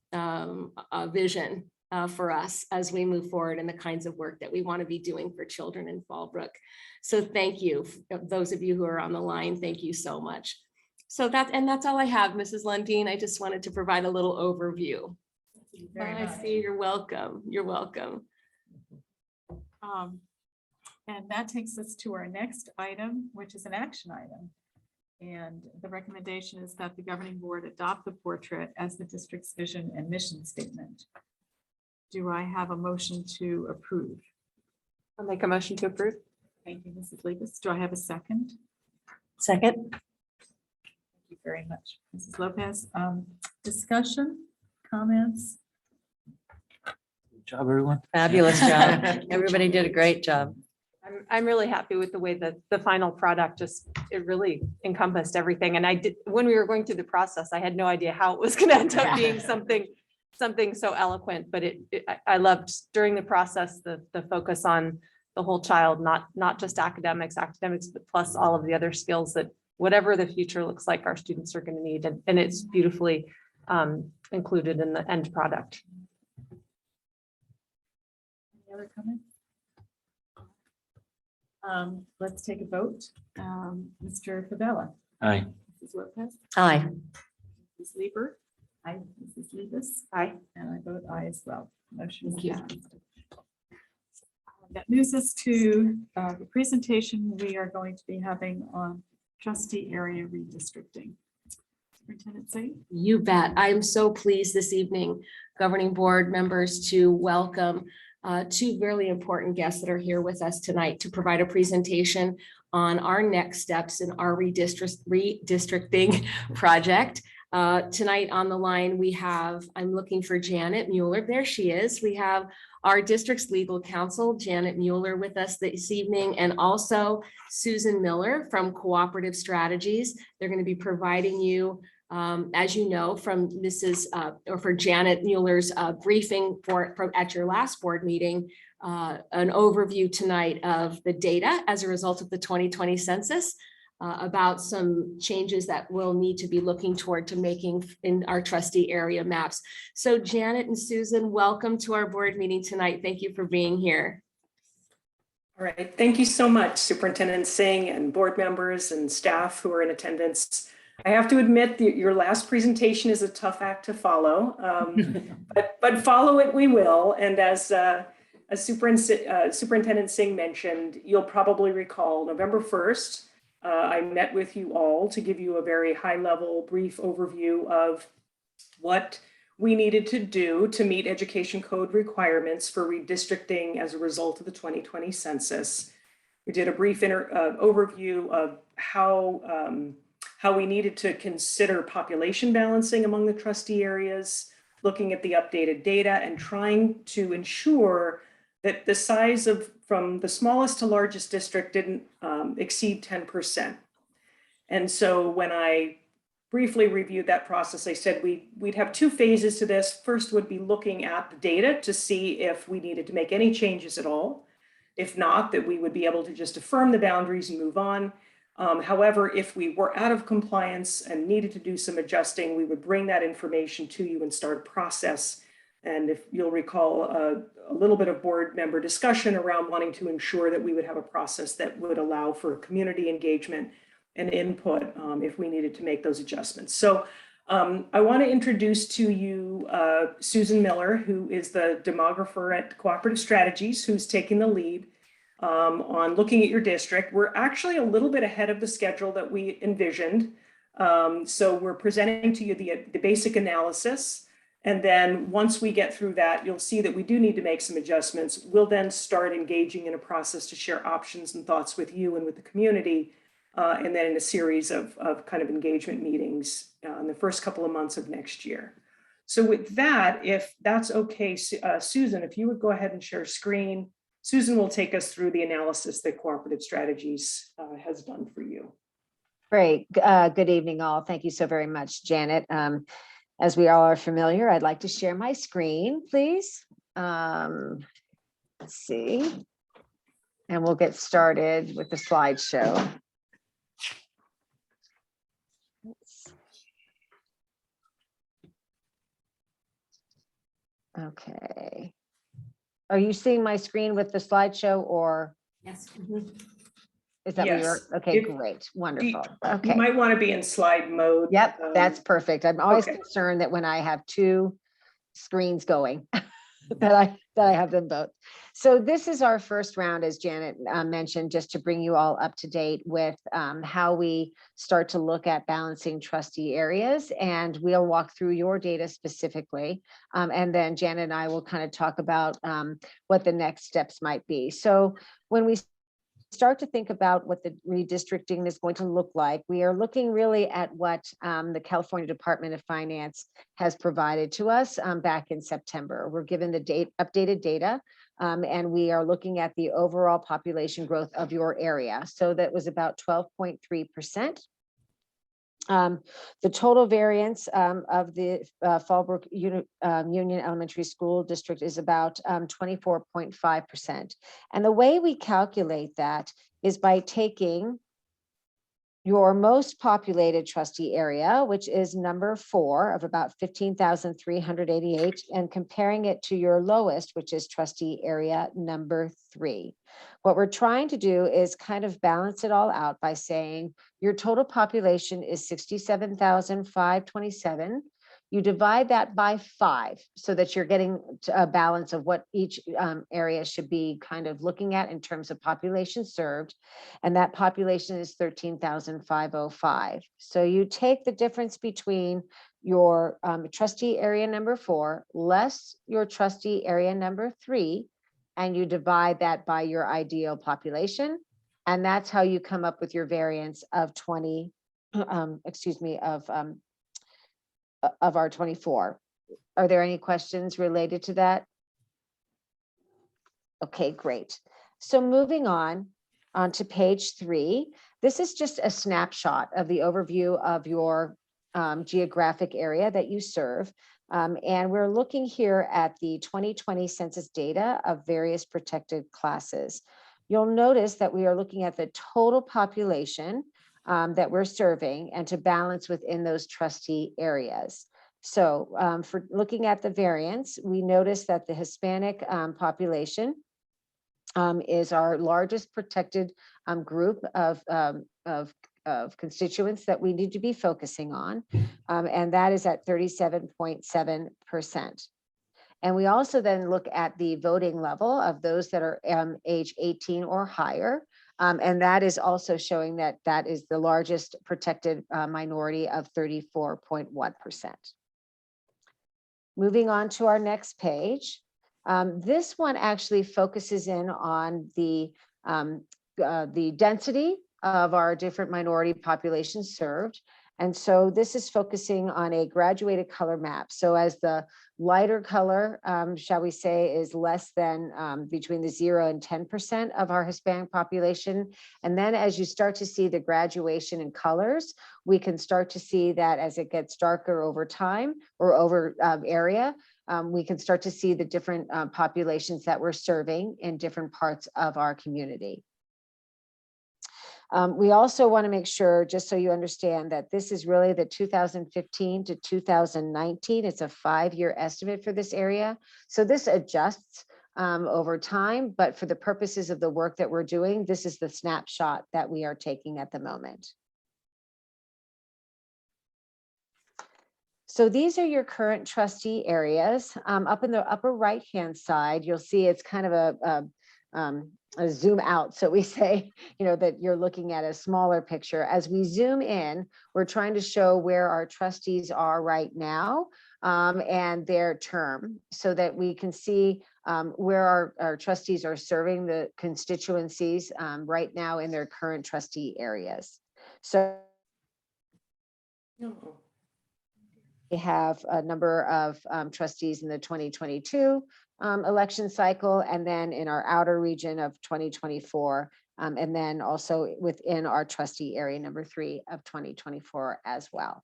vision for us as we move forward in the kinds of work that we want to be doing for children in Fallbrook. So thank you, those of you who are on the line, thank you so much. So that's all I have, Mrs. Lundeen. I just wanted to provide a little overview. I see, you're welcome. You're welcome. And that takes us to our next item, which is an action item. And the recommendation is that the governing board adopt the portrait as the district's vision and mission statement. Do I have a motion to approve? I'll make a motion to approve. Thank you, Mrs. Libas. Do I have a second? Second. Thank you very much, Mrs. Lopez. Discussion, comments? Good job, everyone. Fabulous job. Everybody did a great job. I'm really happy with the way that the final product it really encompassed everything. And when we were going through the process, I had no idea how it was going to end up being something so eloquent, but I loved during the process, the focus on the whole child, not just academics, but plus all of the other skills that whatever the future looks like, our students are going to need. And it's beautifully included in the end product. Any other comments? Let's take a vote. Mr. Favela. Aye. Mrs. Lopez. Aye. Mrs. Lieber. Aye. Mrs. Libis. Aye. And I vote aye as well. Motion Thank you. passed. That moves us to the presentation we are going to be having on trustee area redistricting. Superintendent Singh. You bet. I'm so pleased this evening, governing board members, to welcome two really important guests that are here with us tonight to provide a presentation on our next steps in our redistricting project. Tonight on the line, we have, I'm looking for Janet Mueller. There she is. We have our district's legal counsel, Janet Mueller, with us this evening, and also Susan Miller from Cooperative Strategies. They're going to be providing you, as you know, from for Janet Mueller's briefing at your last board meeting, an overview tonight of the data as a result of the 2020 census, about some changes that we'll need to be looking toward to making in our trustee area maps. So Janet and Susan, welcome to our board meeting tonight. Thank you for being here. All right, thank you so much, Superintendent Singh and board members and staff who are in attendance. I have to admit that your last presentation is a tough act to follow, but follow it we will. And as Superintendent Singh mentioned, you'll probably recall November 1st, I met with you all to give you a very high-level brief overview of what we needed to do to meet education code requirements for redistricting as a result of the 2020 census. We did a brief overview of how we needed to consider population balancing among the trustee areas, looking at the updated data and trying to ensure that the size of from the smallest to largest district didn't exceed 10%. And so when I briefly reviewed that process, I said we'd have two phases to this. First would be looking at the data to see if we needed to make any changes at all. If not, that we would be able to just affirm the boundaries and move on. However, if we were out of compliance and needed to do some adjusting, we would bring that information to you and start a process. And if you'll recall, a little bit of board member discussion around wanting to ensure that we would have a process that would allow for community engagement and input if we needed to make those adjustments. So I want to introduce to you Susan Miller, who is the demographer at Cooperative Strategies, who's taking the lead on looking at your district. We're actually a little bit ahead of the schedule that we envisioned. So we're presenting to you the basic analysis. And then once we get through that, you'll see that we do need to make some adjustments. We'll then start engaging in a process to share options and thoughts with you and with the community. And then in a series of kind of engagement meetings in the first couple of months of next year. So with that, if that's okay, Susan, if you would go ahead and share screen, Susan will take us through the analysis that Cooperative Strategies has done for you. Great. Good evening, all. Thank you so very much, Janet. As we all are familiar, I'd like to share my screen, please. Let's see. And we'll get started with the slideshow. Okay. Are you seeing my screen with the slideshow, or? Yes. Is that Yes. what you're, okay, If- great, wonderful. You Okay. might want to be in slide mode. Yep, that's perfect. I'm always okay. concerned that when I have two screens going, that I have them both. So this is our first round, as Janet mentioned, just to bring you all up to date with how we start to look at balancing trustee areas. And we'll walk through your data specifically. And then Janet and I will kind of talk about what the next steps might be. So when we start to think about what the redistricting is going to look like, we are looking really at what the California Department of Finance has provided to us back in September. We're given the updated data, and we are looking at the overall population growth of your area. So that was about 12.3%. The total variance of the Fallbrook Union Elementary School District is about 24.5%. And the way we calculate that is by taking your most populated trustee area, which is number 4 of about 15,388, and comparing it to your lowest, which is trustee area number 3. What we're trying to do is kind of balance it all out by saying your total population is 67,527. You divide that by 5 so that you're getting a balance of what each area should be kind of looking at in terms of population served. And that population is 13,505. So you take the difference between your trustee area number 4 less your trustee area number 3, and you divide that by your ideal population. And that's how you come up with your variance of 20, of our 24. Are there any questions related to that? Okay, great. So moving on to page 3, this is just a snapshot of the overview of your geographic area that you serve. And we're looking here at the 2020 census data of various protected classes. You'll notice that we are looking at the total population that we're serving and to balance within those trustee areas. So for looking at the variance, we notice that the Hispanic population is our largest protected group of constituents that we need to be focusing on. And that is at 37.7%. And we also then look at the voting level of those that are age 18 or higher. And that is also showing that that is the largest protected minority of 34.1%. Moving on to our next page. This one actually focuses in on the density of our different minority populations served. And so this is focusing on a graduated color map. So as the lighter color, shall we say, is less than between the 0 and 10% of our Hispanic population. And then as you start to see the graduation in colors, we can start to see that as it gets darker over time or over area, we can start to see the different populations that we're serving in different parts of our community. We also want to make sure, just so you understand, that this is really the 2015 to 2019. It's a 5-year estimate for this area. So this adjusts over time, but for the purposes of the work that we're doing, this is the snapshot that we are taking at the moment. So these are your current trustee areas. Up in the upper right-hand side, you'll see it's kind of a zoom out. So we say, that you're looking at a smaller picture. As we zoom in, we're trying to show where our trustees are right now and their term so that we can see where our trustees are serving the constituencies right now in their current trustee areas. So we have a number of trustees in the 2022 election cycle, and then in our outer region of 2024, and then also within our trustee area number 3 of 2024 as well.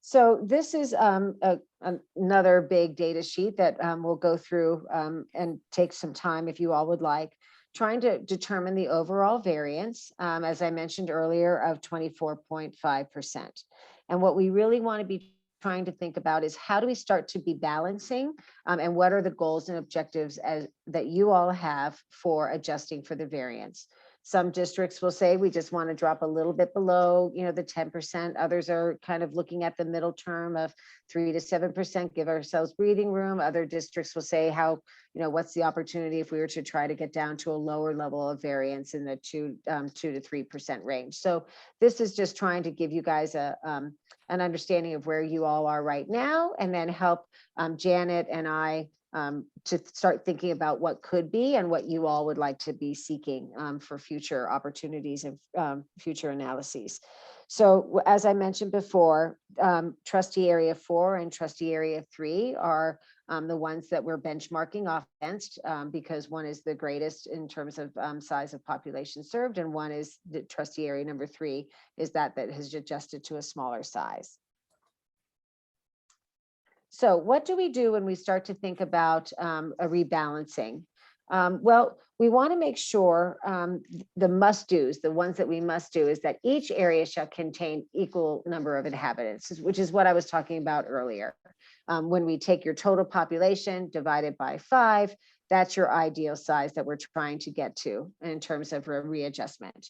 So this is another big data sheet that we'll go through and take some time if you all would like, trying to determine the overall variance, as I mentioned earlier, of 24.5%. And what we really want to be trying to think about is how do we start to be balancing and what are the goals and objectives that you all have for adjusting for the variance. Some districts will say we just want to drop a little bit below, the 10%. Others are kind of looking at the middle term of 3 to 7%, give ourselves breathing room. Other districts will say how, what's the opportunity if we were to try to get down to a lower level of variance in the 2 to 3% range. So this is just trying to give you guys an understanding of where you all are right now, and then help Janet and I to start thinking about what could be and what you all would like to be seeking for future opportunities and future analyses. So as I mentioned before, trustee area 4 and trustee area 3 are the ones that we're benchmarking off against because one is the greatest in terms of size of population served, and one is the trustee area number 3 is that has adjusted to a smaller size. So what do we do when we start to think about a rebalancing? Well, we want to make sure the must-dos, the ones that we must do, is that each area shall contain equal number of inhabitants, which is what I was talking about earlier. When we take your total population divided by 5, that's your ideal size that we're trying to get to in terms of a readjustment.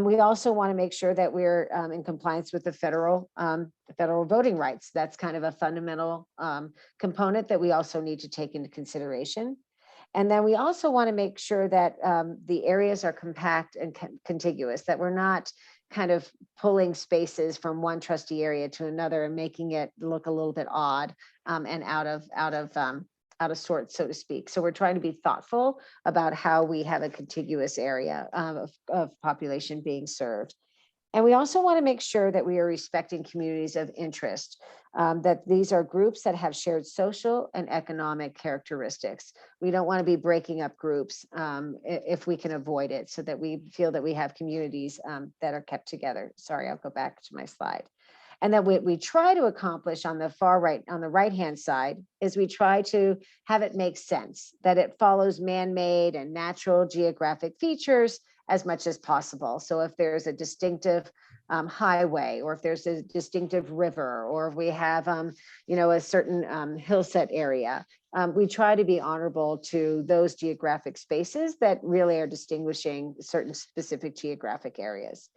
We also want to make sure that we're in compliance with the federal voting rights. That's kind of a fundamental component that we also need to take into consideration. And then we also want to make sure that the areas are compact and contiguous, that we're not kind of pulling spaces from one trustee area to another and making it look a little bit odd and out of sorts, so to speak. So we're trying to be thoughtful about how we have a contiguous area of population being served. And we also want to make sure that we are respecting communities of interest, that these are groups that have shared social and economic characteristics. We don't want to be breaking up groups if we can avoid it, so that we feel that we have communities that are kept together. Sorry, I'll go back to my slide. And then what we try to accomplish on the far right, on the right-hand side, is we try to have it make sense, that it follows man-made and natural geographic features as much as possible. So if there's a distinctive highway, or if there's a distinctive river, or if we have a certain hillset area, we try to be honorable to those geographic spaces that really are distinguishing certain specific geographic areas.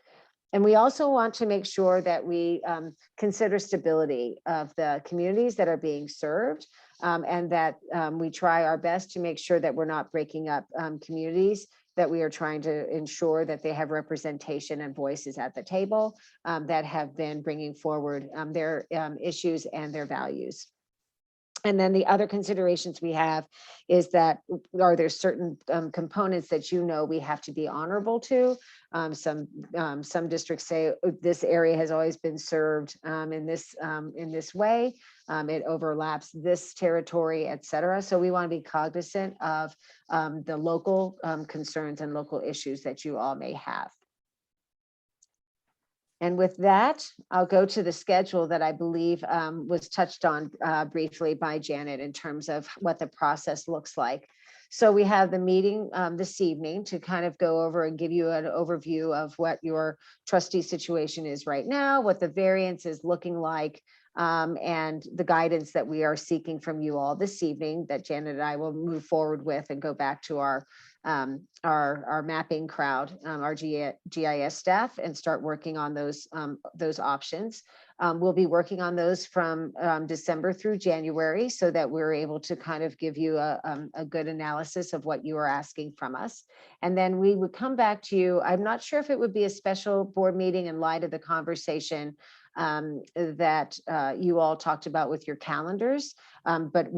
And we also want to make sure that we consider stability of the communities that are being served, and that we try our best to make sure that we're not breaking up communities, that we are trying to ensure that they have representation and voices at the table that have been bringing forward their issues and their values. And then the other considerations we have is that, are there certain components that we have to be honorable to? Some districts say this area has always been served in this way. It overlaps this territory, et cetera. So we want to be cognizant of the local concerns and local issues that you all may have. And with that, I'll go to the schedule that I believe was touched on briefly by Janet in terms of what the process looks like. So we have the meeting this evening to kind of go over and give you an overview of what your trustee situation is right now, what the variance is looking like, and the guidance that we are seeking from you all this evening, that Janet and I will move forward with and go back to our mapping crowd, our GIS staff, and start working on those options. We'll be working on those from December through January, so that we're able to kind of give you a good analysis of what you are asking from us. And then we would come back to you. I'm not sure if it would be a special board meeting in light of the conversation that you all talked about with your calendars. But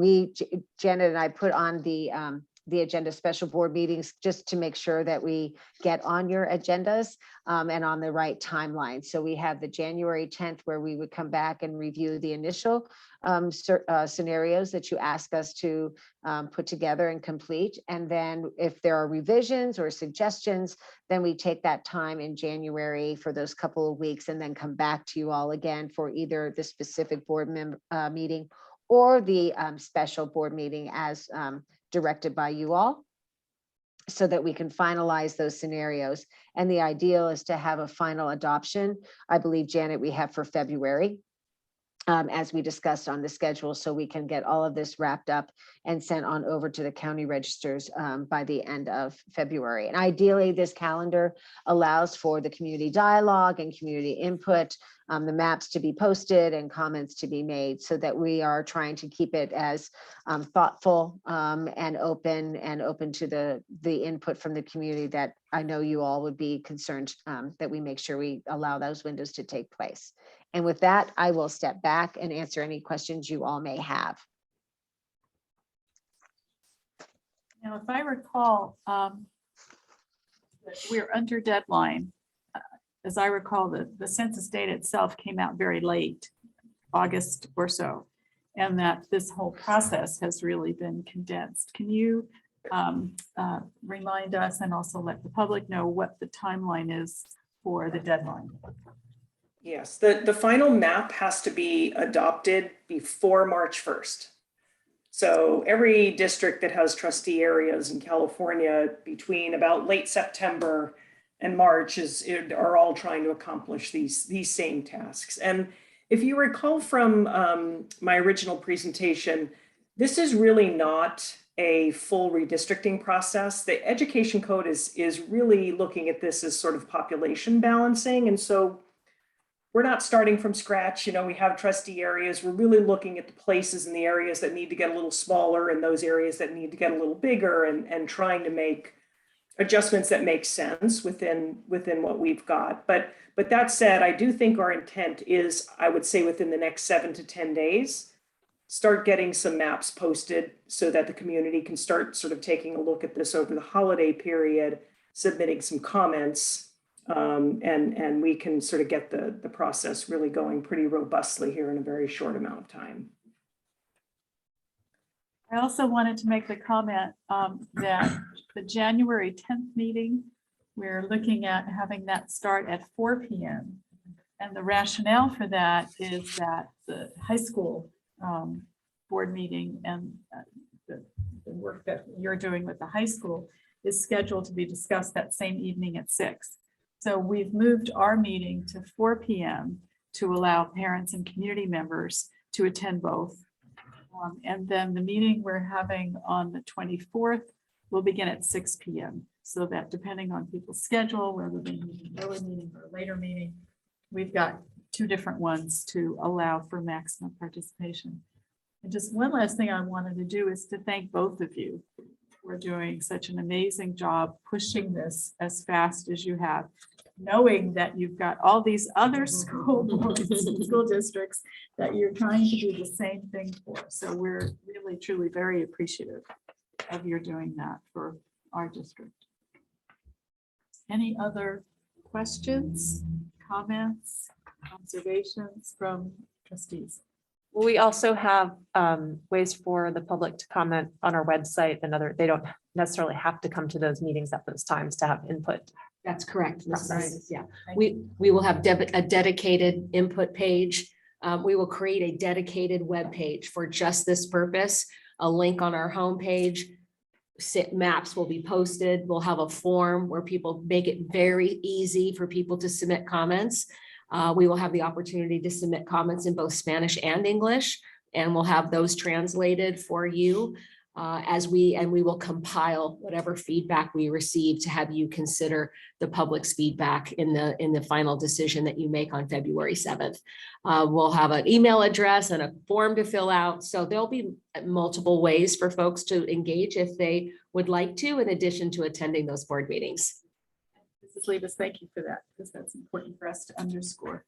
Janet and I put on the agenda special board meetings just to make sure that we get on your agendas and on the right timeline. So we have the January 10th, where we would come back and review the initial scenarios that you ask us to put together and complete. And then if there are revisions or suggestions, then we take that time in January for those couple of weeks, and then come back to you all again for either the specific board meeting or the special board meeting as directed by you all, so that we can finalize those scenarios. And the ideal is to have a final adoption, I believe, Janet, we have for February, as we discussed on the schedule, so we can get all of this wrapped up and sent on over to the county registers by the end of February. And ideally, this calendar allows for the community dialogue and community input, the maps to be posted and comments to be made, so that we are trying to keep it as thoughtful and open to the input from the community that I know you all would be concerned that we make sure we allow those windows to take place. And with that, I will step back and answer any questions you all may have. Now, if I recall, we're under deadline. As I recall, the census data itself came out very late, August or so, and that this whole process has really been condensed. Can you remind us and also let the public know what the timeline is for the deadline? Yes, the final map has to be adopted before March 1st. So every district that has trustee areas in California between about late September and March are all trying to accomplish these same tasks. And if you recall from my original presentation, this is really not a full redistricting process. The education code is really looking at this as sort of population balancing. And so we're not starting from scratch. You know, we have trustee areas. We're really looking at the places and the areas that need to get a little smaller and those areas that need to get a little bigger, and trying to make adjustments that make sense within what we've got. But that said, I do think our intent is, I would say within the next 7 to 10 days, start getting some maps posted so that the community can start sort of taking a look at this over the holiday period, submitting some comments, and we can sort of get the process really going pretty robustly here in a very short amount of time. I also wanted to make the comment that the January 10th meeting, we're looking at having that start at 4 p.m. And the rationale for that is that the high school board meeting and the work that you're doing with the high school is scheduled to be discussed that same evening at 6. So we've moved our meeting to 4 p.m. to allow parents and community members to attend both. And then the meeting we're having on the 24th will begin at 6 p.m. So that depending on people's schedule, whether they need an early meeting or a later meeting, we've got 2 different ones to allow for maximum participation. And just one last thing I wanted to do is to thank both of you for doing such an amazing job pushing this as fast as you have, knowing that you've got all these other school boards, school districts that you're trying to do the same thing for. So we're really, truly very appreciative of your doing that for our district. Any other questions, comments, observations from trustees? We also have ways for the public to comment on our website and they don't necessarily have to come to those meetings at those times to have input. That's correct. Mrs. Right. Yeah, we will have a dedicated input page. We will create a dedicated web page for just this purpose, a link on our homepage. Maps will be posted. We'll have a form where people make it very easy for people to submit comments. We will have the opportunity to submit comments in both Spanish and English, and we'll have those translated for you we will compile whatever feedback we receive to have you consider the public's feedback in the final decision that you make on February 7th. We'll have an email address and a form to fill out. So there'll be multiple ways for folks to engage if they would like to, in addition to attending those board meetings. Mrs. Levis, thank you for that, because that's important for us to underscore.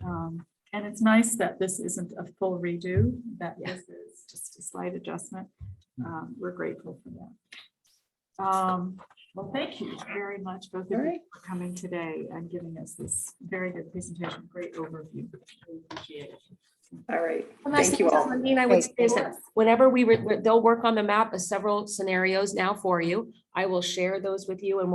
And it's nice that this isn't a full redo, that this is just a slight adjustment. We're grateful for that. Well, thank you very much, both of you, for coming today and giving us this very good presentation, great overview. We appreciate it. All right, Last thank thing, you all. Lundeen, I would say is that whenever they'll work on the map of several scenarios now for you. I will share those with you and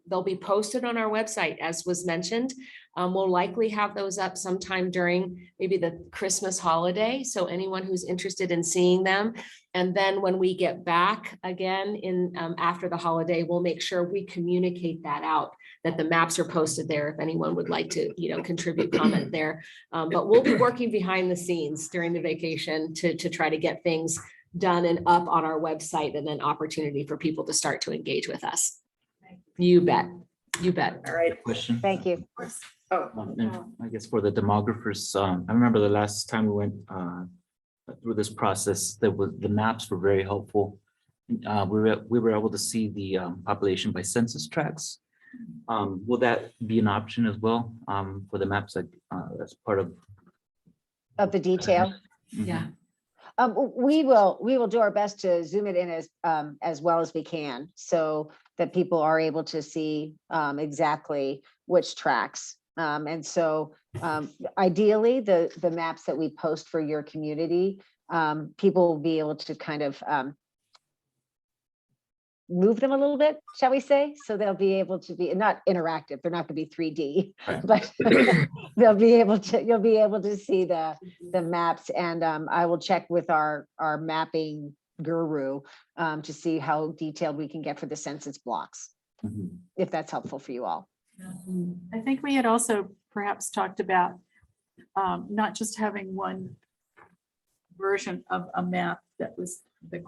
they'll be posted on our website, as was mentioned. We'll likely have those up sometime during maybe the Christmas holiday. So anyone who's interested in seeing them. And then when we get back again after the holiday, we'll make sure we communicate that out, that the maps are posted there if anyone would like to, contribute comment there. But we'll be working behind the scenes during the vacation to try to get things done and up on our website, and then opportunity for people to start to engage with us. You bet. You bet. All right, Question. Thank you. And I guess for the demographers, I remember the last time we went through this process, the maps were very helpful. We were able to see the population by census tracts. Will that be an option as well for the maps as part of the detail. Yeah. We will do our best to zoom it in as well as we can, so that people are able to see exactly which tracks. And so ideally, the maps that we post for your community, people will be able to kind of move them a little bit, shall we say? So they'll be able to be, not interactive, they're not gonna be 3D, Right. but they'll be able to, you'll be able to see the maps. And I will check with our mapping guru to see how detailed we can get for the census blocks, Mhm. if that's helpful for you all. I think we had also perhaps talked about not just having one version of a map that was the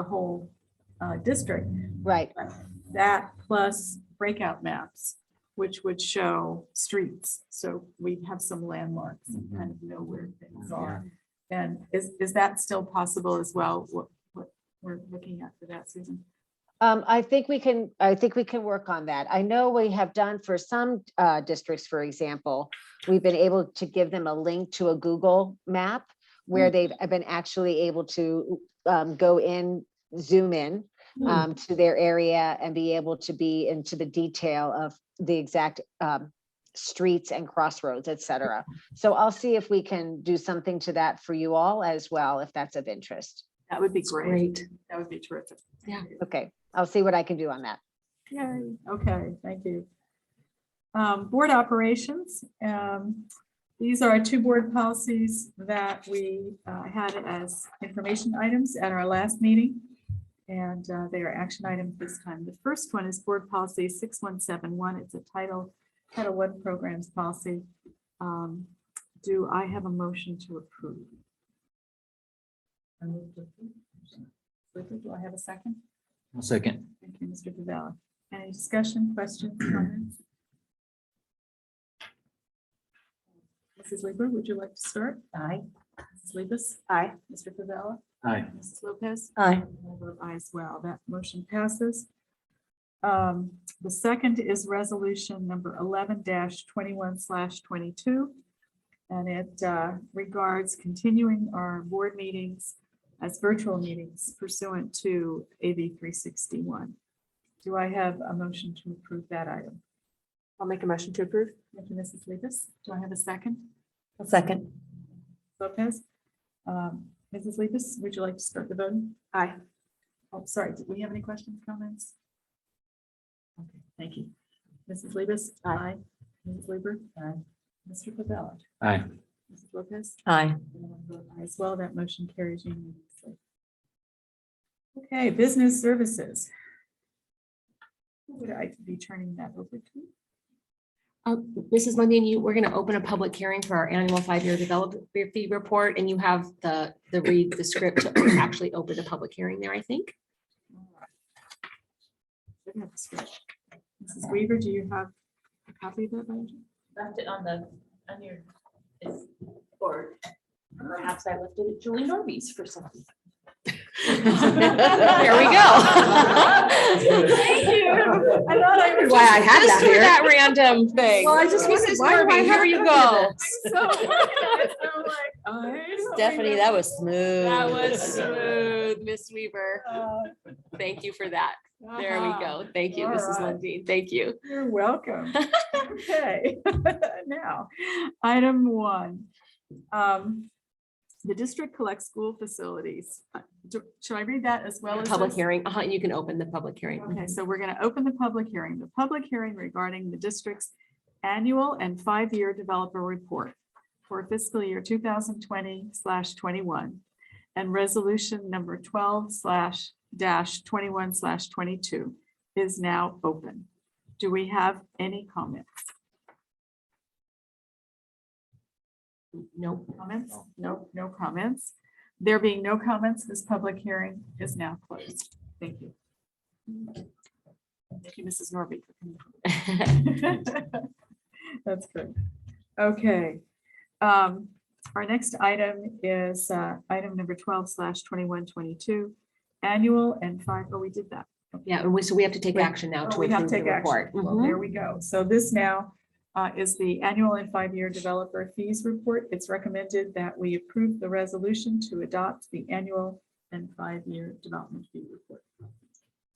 whole district, Right. but that plus breakout maps, which would show streets. So we have some landmarks and kind of know where things are. And is that still possible as well? What we're looking at for that, Susan? I think we can work on that. I know we have done for some districts, for example, we've been able to give them a link to a Google map where they've been actually able to go in, zoom in to their area and be able to be into the detail of the exact streets and crossroads, et cetera. So I'll see if we can do something to that for you all as well, if that's of interest. That would be great. That would be terrific. Yeah. Okay, I'll see what I can do on that. Yay. Okay, thank you. Board operations. These are two board policies that we had as information items at our last meeting. And they are action items this time. The first one is board policy 6171. It's a Title I programs policy. Do I have a motion to approve? I move to approve. Do I have a second? I'll second. Thank you, Mr. Favela. Any discussion, questions, comments? Mrs. Lieber, would you like to start? Aye. Mrs. Libus? Aye. Mr. Favela? Aye. Mrs. Lopez? Aye. I vote aye as well. That motion passes. The second is resolution number 11-21/22. And it regards continuing our board meetings as virtual meetings pursuant to AB 361. Do I have a motion to approve that item? I'll make a motion to approve. Thank you, Mrs. Libus. Do I have a second? A second. Lopez? Mrs. Libus, would you like to start the voting? Aye. Oh, sorry, did we have any questions, comments? Okay, thank you. Mrs. Libus? Aye. Mrs. Lieber? Aye. Mr. Favela? Aye. Mrs. Lopez? Aye. And I vote aye as well, that motion carries unanimously. Okay, business services. Who would I be turning that over to? Mrs. Lundin, we're going to open a public hearing for our annual 5-year development fee report, and you have the read the script to actually open the public hearing there, I think. Should have the script. Mrs. Weaver, do you have a copy of that? by any chance? Left it on your board. Perhaps I left it at Julie Norby's for some reason. There we go. Thank you. I thought I was. Why I had Just that for here. that random thing. Well, I just wondered, Mrs. why do I Norby, have here you a copy of go. So I'm like, I don't Stephanie, remember. that was smooth. That was smooth, Miss Weaver. Thank you for that. There we go. Thank you, All Mrs. right. Lundin. Thank you. You're welcome. Okay, now, item 1. The district collects school facilities. Should I read that as well as Public this? hearing. You can open the public hearing. Okay, so we're going to open the public hearing. The public hearing regarding the district's annual and 5-year developer report for fiscal year 2020/21 and resolution number 12/21/22 is now open. Do we have any comments? No. Comments? No, no comments. There being no comments, this public hearing is now closed. Thank you. Thank you, Mrs. Norby. That's good. Okay. Our next item is item number 12/21/22, annual and 5. Oh, we did that. Yeah, and so we have to take Wait. action now Oh, to we have approve to the take action. report. Well, there we go. So this now is the annual and 5-year developer fees report. It's recommended that we approve the resolution to adopt the annual and 5-year development fee report.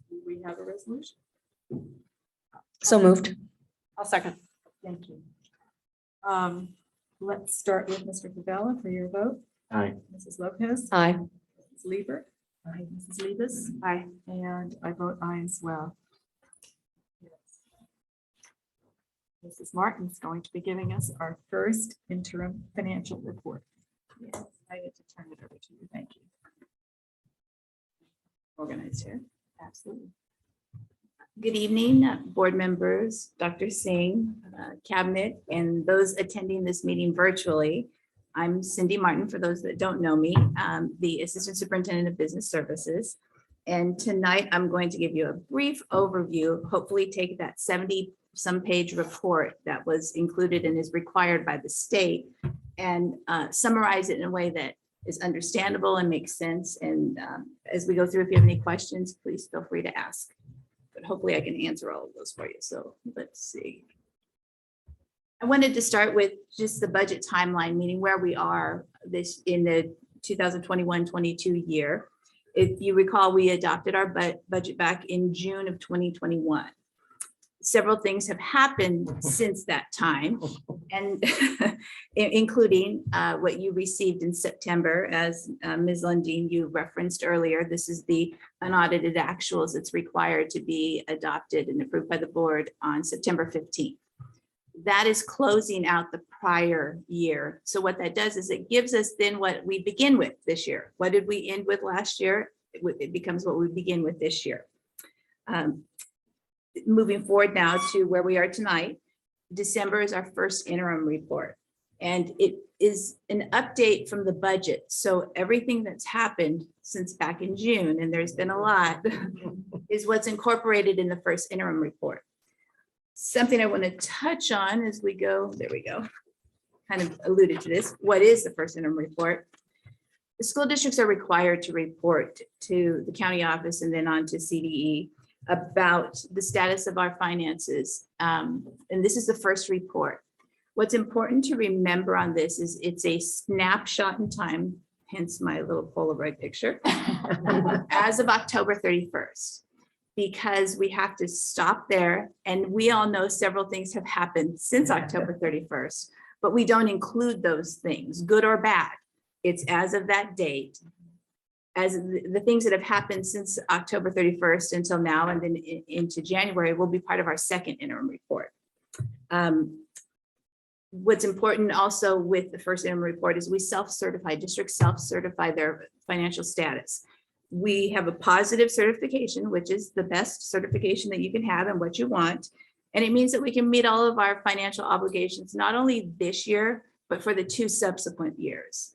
Do we have a resolution? So moved. I'll second. Thank you. Let's start with Mr. Favela for your vote. Aye. Mrs. Lopez. Aye. Mrs. Lieber. Aye, Mrs. Libis? Aye. And I vote aye as well. Yes. Mrs. Martin's going to be giving us our first interim financial report. Yes, I get to turn it over to you. Thank you. Organized here. Absolutely. Good evening, board members, Dr. Singh, cabinet, and those attending this meeting virtually. I'm Cindy Martin, for those that don't know me, the Assistant Superintendent of Business Services. And tonight I'm going to give you a brief overview, hopefully take that 70-some page report that was included and is required by the state and summarize it in a way that is understandable and makes sense. And as we go through, if you have any questions, please feel free to ask. But hopefully I can answer all of those for you. So let's see. I wanted to start with just the budget timeline, meaning where we are this in the 2021-22 year. If you recall, we adopted our budget back in June of 2021. Several things have happened since that time, and including what you received in September, as Ms. Lundin, you referenced earlier. This is the unaudited actuals that's required to be adopted and approved by the board on September 15th. That is closing out the prior year. So what that does is it gives us then what we begin with this year. What did we end with last year? It becomes what we begin with this year. Moving forward now to where we are tonight, December is our first interim report. And it is an update from the budget. So everything that's happened since back in June, and there's been a lot, is what's incorporated in the first interim report. Something I want to touch on as we go, there we go, kind of alluded to this. What is the first interim report? The school districts are required to report to the county office and then on to CDE about the status of our finances. And this is the first report. What's important to remember on this is it's a snapshot in time, hence my little Polaroid picture, as of October 31st. Because we have to stop there. And we all know several things have happened since October 31st, but we don't include those things, good or bad. It's as of that date, as the things that have happened since October 31st until now and then into January will be part of our second interim report. What's important also with the first interim report is we self-certify, districts self-certify their financial status. We have a positive certification, which is the best certification that you can have and what you want. And it means that we can meet all of our financial obligations, not only this year, but for the 2 subsequent years.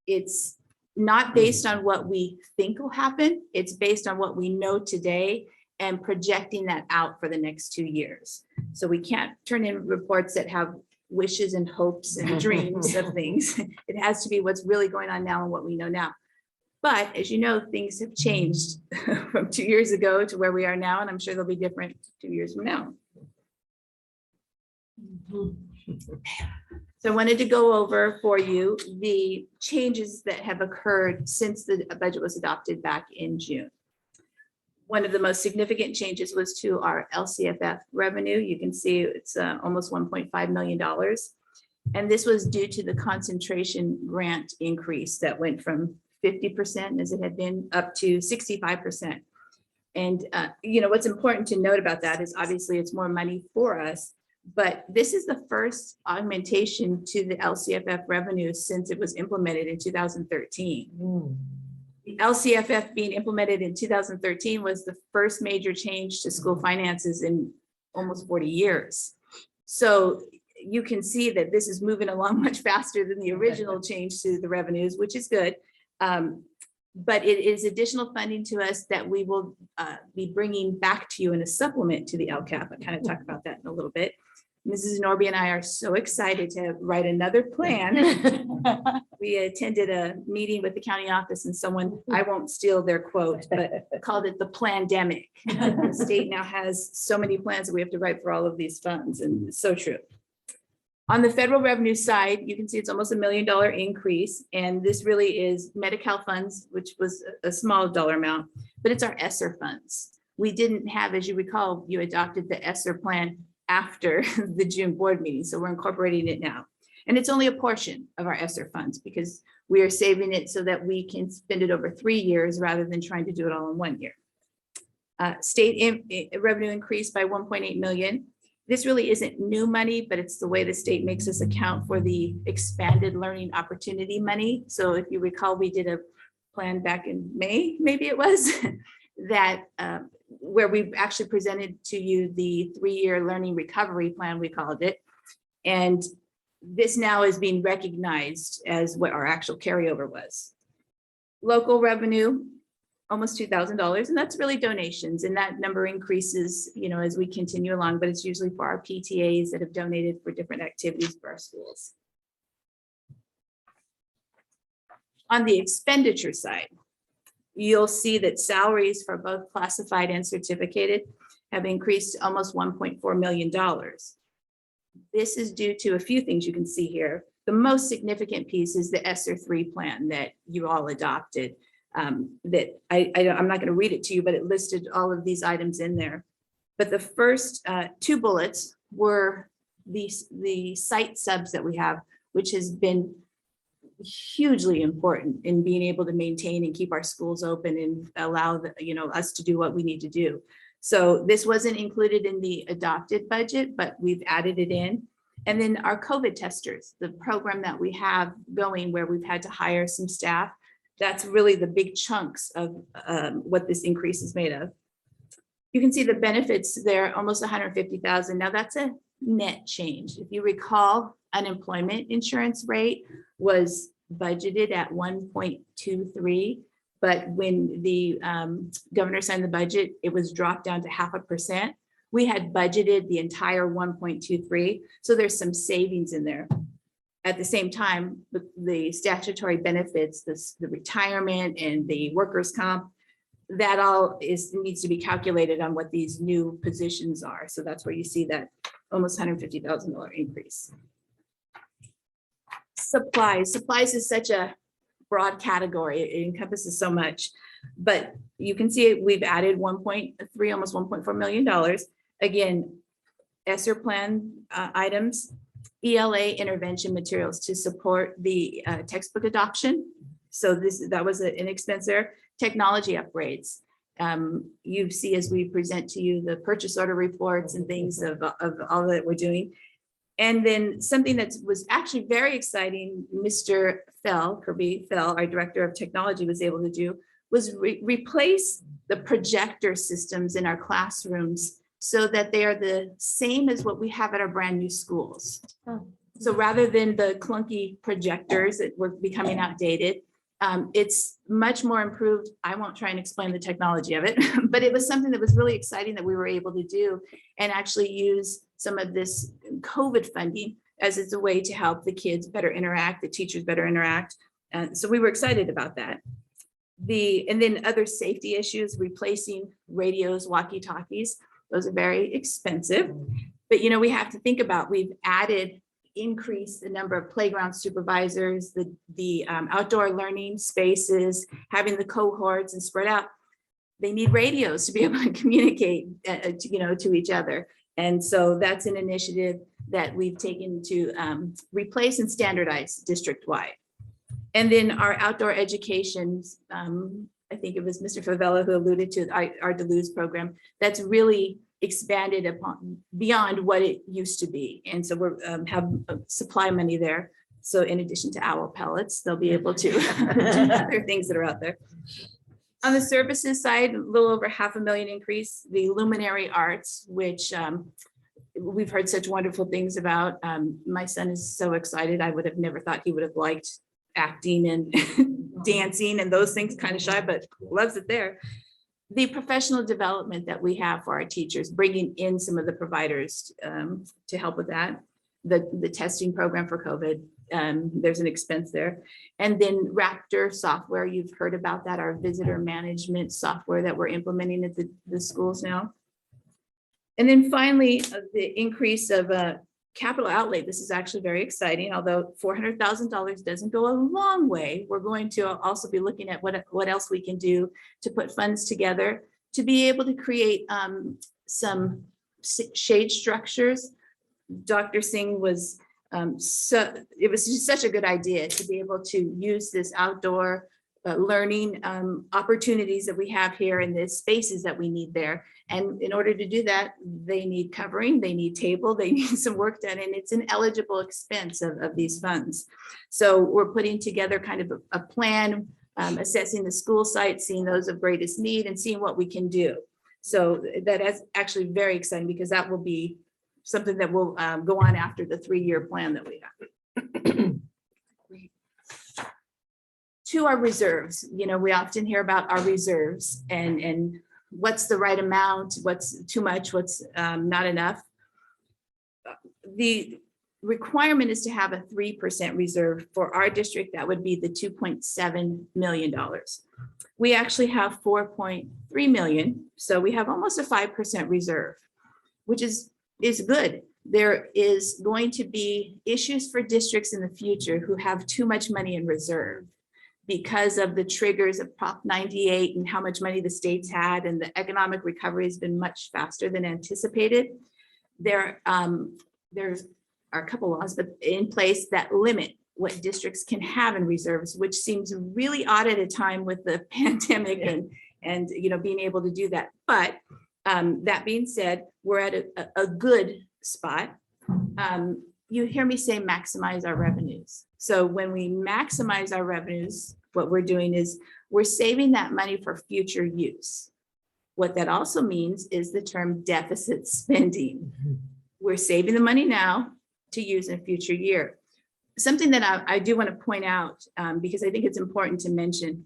It's not based on what we think will happen. It's based on what we know today and projecting that out for the next 2 years. So we can't turn in reports that have wishes and hopes and dreams of things. It has to be what's really going on now and what we know now. But as you know, things have changed from 2 years ago to where we are now, and I'm sure they'll be different 2 years from now. So I wanted to go over for you the changes that have occurred since the budget was adopted back in June. One of the most significant changes was to our LCFF revenue. You can see it's almost $1.5 million. And this was due to the concentration grant increase that went from 50% as it had been up to 65%. And what's important to note about that is obviously it's more money for us, but this is the first augmentation to the LCFF revenue since it was implemented in 2013. The LCFF being implemented in 2013 was the first major change to school finances in almost 40 years. So you can see that this is moving along much faster than the original change to the revenues, which is good. But it is additional funding to us that we will be bringing back to you in a supplement to the LCAP. I kind of talk about that in a little bit. Mrs. Norby and I are so excited to write another plan. We attended a meeting with the county office and someone, I won't steal their quote, but called it the plandemic. The state now has so many plans that we have to write for all of these funds, and it's so true. On the federal revenue side, you can see it's almost $1 million increase. And this really is Medi-Cal funds, which was a small dollar amount, but it's our ESSER funds. We didn't have, as you recall, you adopted the ESSER plan after the June board meeting. So we're incorporating it now. And it's only a portion of our ESSER funds because we are saving it so that we can spend it over 3 years rather than trying to do it all in 1 year. Revenue increased by 1.8 million. This really isn't new money, but it's the way the state makes us account for the expanded learning opportunity money. So if you recall, we did a plan back in May, maybe it was, that where we actually presented to you the 3-year learning recovery plan, we called it. And this now is being recognized as what our actual carryover was. Local revenue, almost $2,000, and that's really donations, and that number increases, you know, as we continue along, but it's usually for our PTAs that have donated for different activities for our schools. On the expenditure side, you'll see that salaries for both classified and certificated have increased to almost $1.4 million. This is due to a few things you can see here. The most significant piece is the ESSER 3 plan that you all adopted. That I'm not going to read it to you, but it listed all of these items in there. But the first 2 bullets were the site subs that we have, which has been hugely important in being able to maintain and keep our schools open and allow us to do what we need to do. So this wasn't included in the adopted budget, but we've added it in. And then our COVID testers, the program that we have going where we've had to hire some staff, that's really the big chunks of what this increase is made of. You can see the benefits there, almost 150,000. Now that's a net change. If you recall, unemployment insurance rate was budgeted at 1.23, but when the governor signed the budget, it was dropped down to 0.5%. We had budgeted the entire 1.23, so there's some savings in there. At the same time, the statutory benefits, the retirement and the workers' comp, that all needs to be calculated on what these new positions are. So that's where you see that almost $150,000 increase. Supplies is such a broad category. It encompasses so much, but you can see we've added 1.3, almost $1.4 million. Again, ESSER plan items, ELA intervention materials to support the textbook adoption. So that was an expense there. Technology upgrades. You see as we present to you the purchase order reports and things of all that we're doing. And then something that was actually very exciting, Mr. Kirby Fell, our director of technology, was able to do was replace the projector systems in our classrooms so that they are the same as what we have at our brand new schools. So rather than the clunky projectors that were becoming outdated, it's much more improved. I won't try and explain the technology of it, but it was something that was really exciting that we were able to do and actually use some of this COVID funding as it's a way to help the kids better interact, the teachers better interact. So we were excited about that. And then other safety issues, replacing radios, walkie-talkies, those are very expensive. But we have to think about, we've increased the number of playground supervisors, the outdoor learning spaces, having the cohorts and spread out. They need radios to be able to communicate, to each other. And so that's an initiative that we've taken to replace and standardize district-wide. And then our outdoor education, I think it was Mr. Favela who alluded to our Duluth program, that's really expanded upon beyond what it used to be. And so we have supply money there. So in addition to owl pellets, they'll be able to do other things that are out there. On the services side, a little over $500,000 increase. The luminary arts, which we've heard such wonderful things about. My son is so excited. I would have never thought he would have liked acting and dancing and those things, kind of shy, but loves it there. The professional development that we have for our teachers, bringing in some of the providers to help with that. The testing program for COVID, there's an expense there. And then Raptor software, you've heard about that, our visitor management software that we're implementing at the schools now. And then finally, the increase of capital outlay. This is actually very exciting, although $400,000 doesn't go a long way. We're going to also be looking at what else we can do to put funds together to be able to create some shade structures. Dr. Singh was So it was just such a good idea to be able to use this outdoor learning opportunities that we have here and the spaces that we need there. And in order to do that, they need covering, they need table, they need some work done, and it's an eligible expense of these funds. So we're putting together kind of a plan, assessing the school sites, seeing those of greatest need and seeing what we can do. So that is actually very exciting because that will be something that will go on after the 3-year plan that we have. To our reserves, you know, we often hear about our reserves and what's the right amount, what's too much, what's not enough. The requirement is to have a 3% reserve. For our district, that would be the $2.7 million. We actually have 4.3 million, so we have almost a 5% reserve, which is good. There is going to be issues for districts in the future who have too much money in reserve because of the triggers of Prop 98 and how much money the states had, and the economic recovery has been much faster than anticipated. There's are a couple laws but in place that limit what districts can have in reserves, which seems really odd at a time with the pandemic and you know, being able to do that. But that being said, we're at a good spot. You hear me say maximize our revenues. So when we maximize our revenues, what we're doing is we're saving that money for future use. What that also means is the term deficit spending. We're saving the money now to use in a future year. Something that I do want to point out, because I think it's important to mention,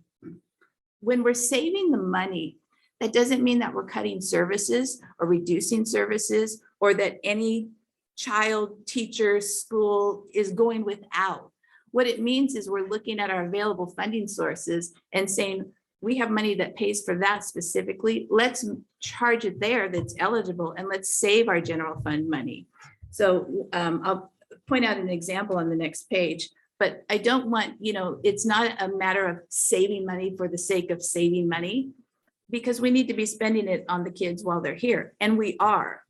when we're saving the money, that doesn't mean that we're cutting services or reducing services, or that any child, teacher, school is going without. What it means is we're looking at our available funding sources and saying, we have money that pays for that specifically. Let's charge it there that's eligible, and let's save our general fund money. So I'll point out an example on the next page, but I don't want, you know, it's not a matter of saving money for the sake of saving money, because we need to be spending it on the kids while they're here. And we are,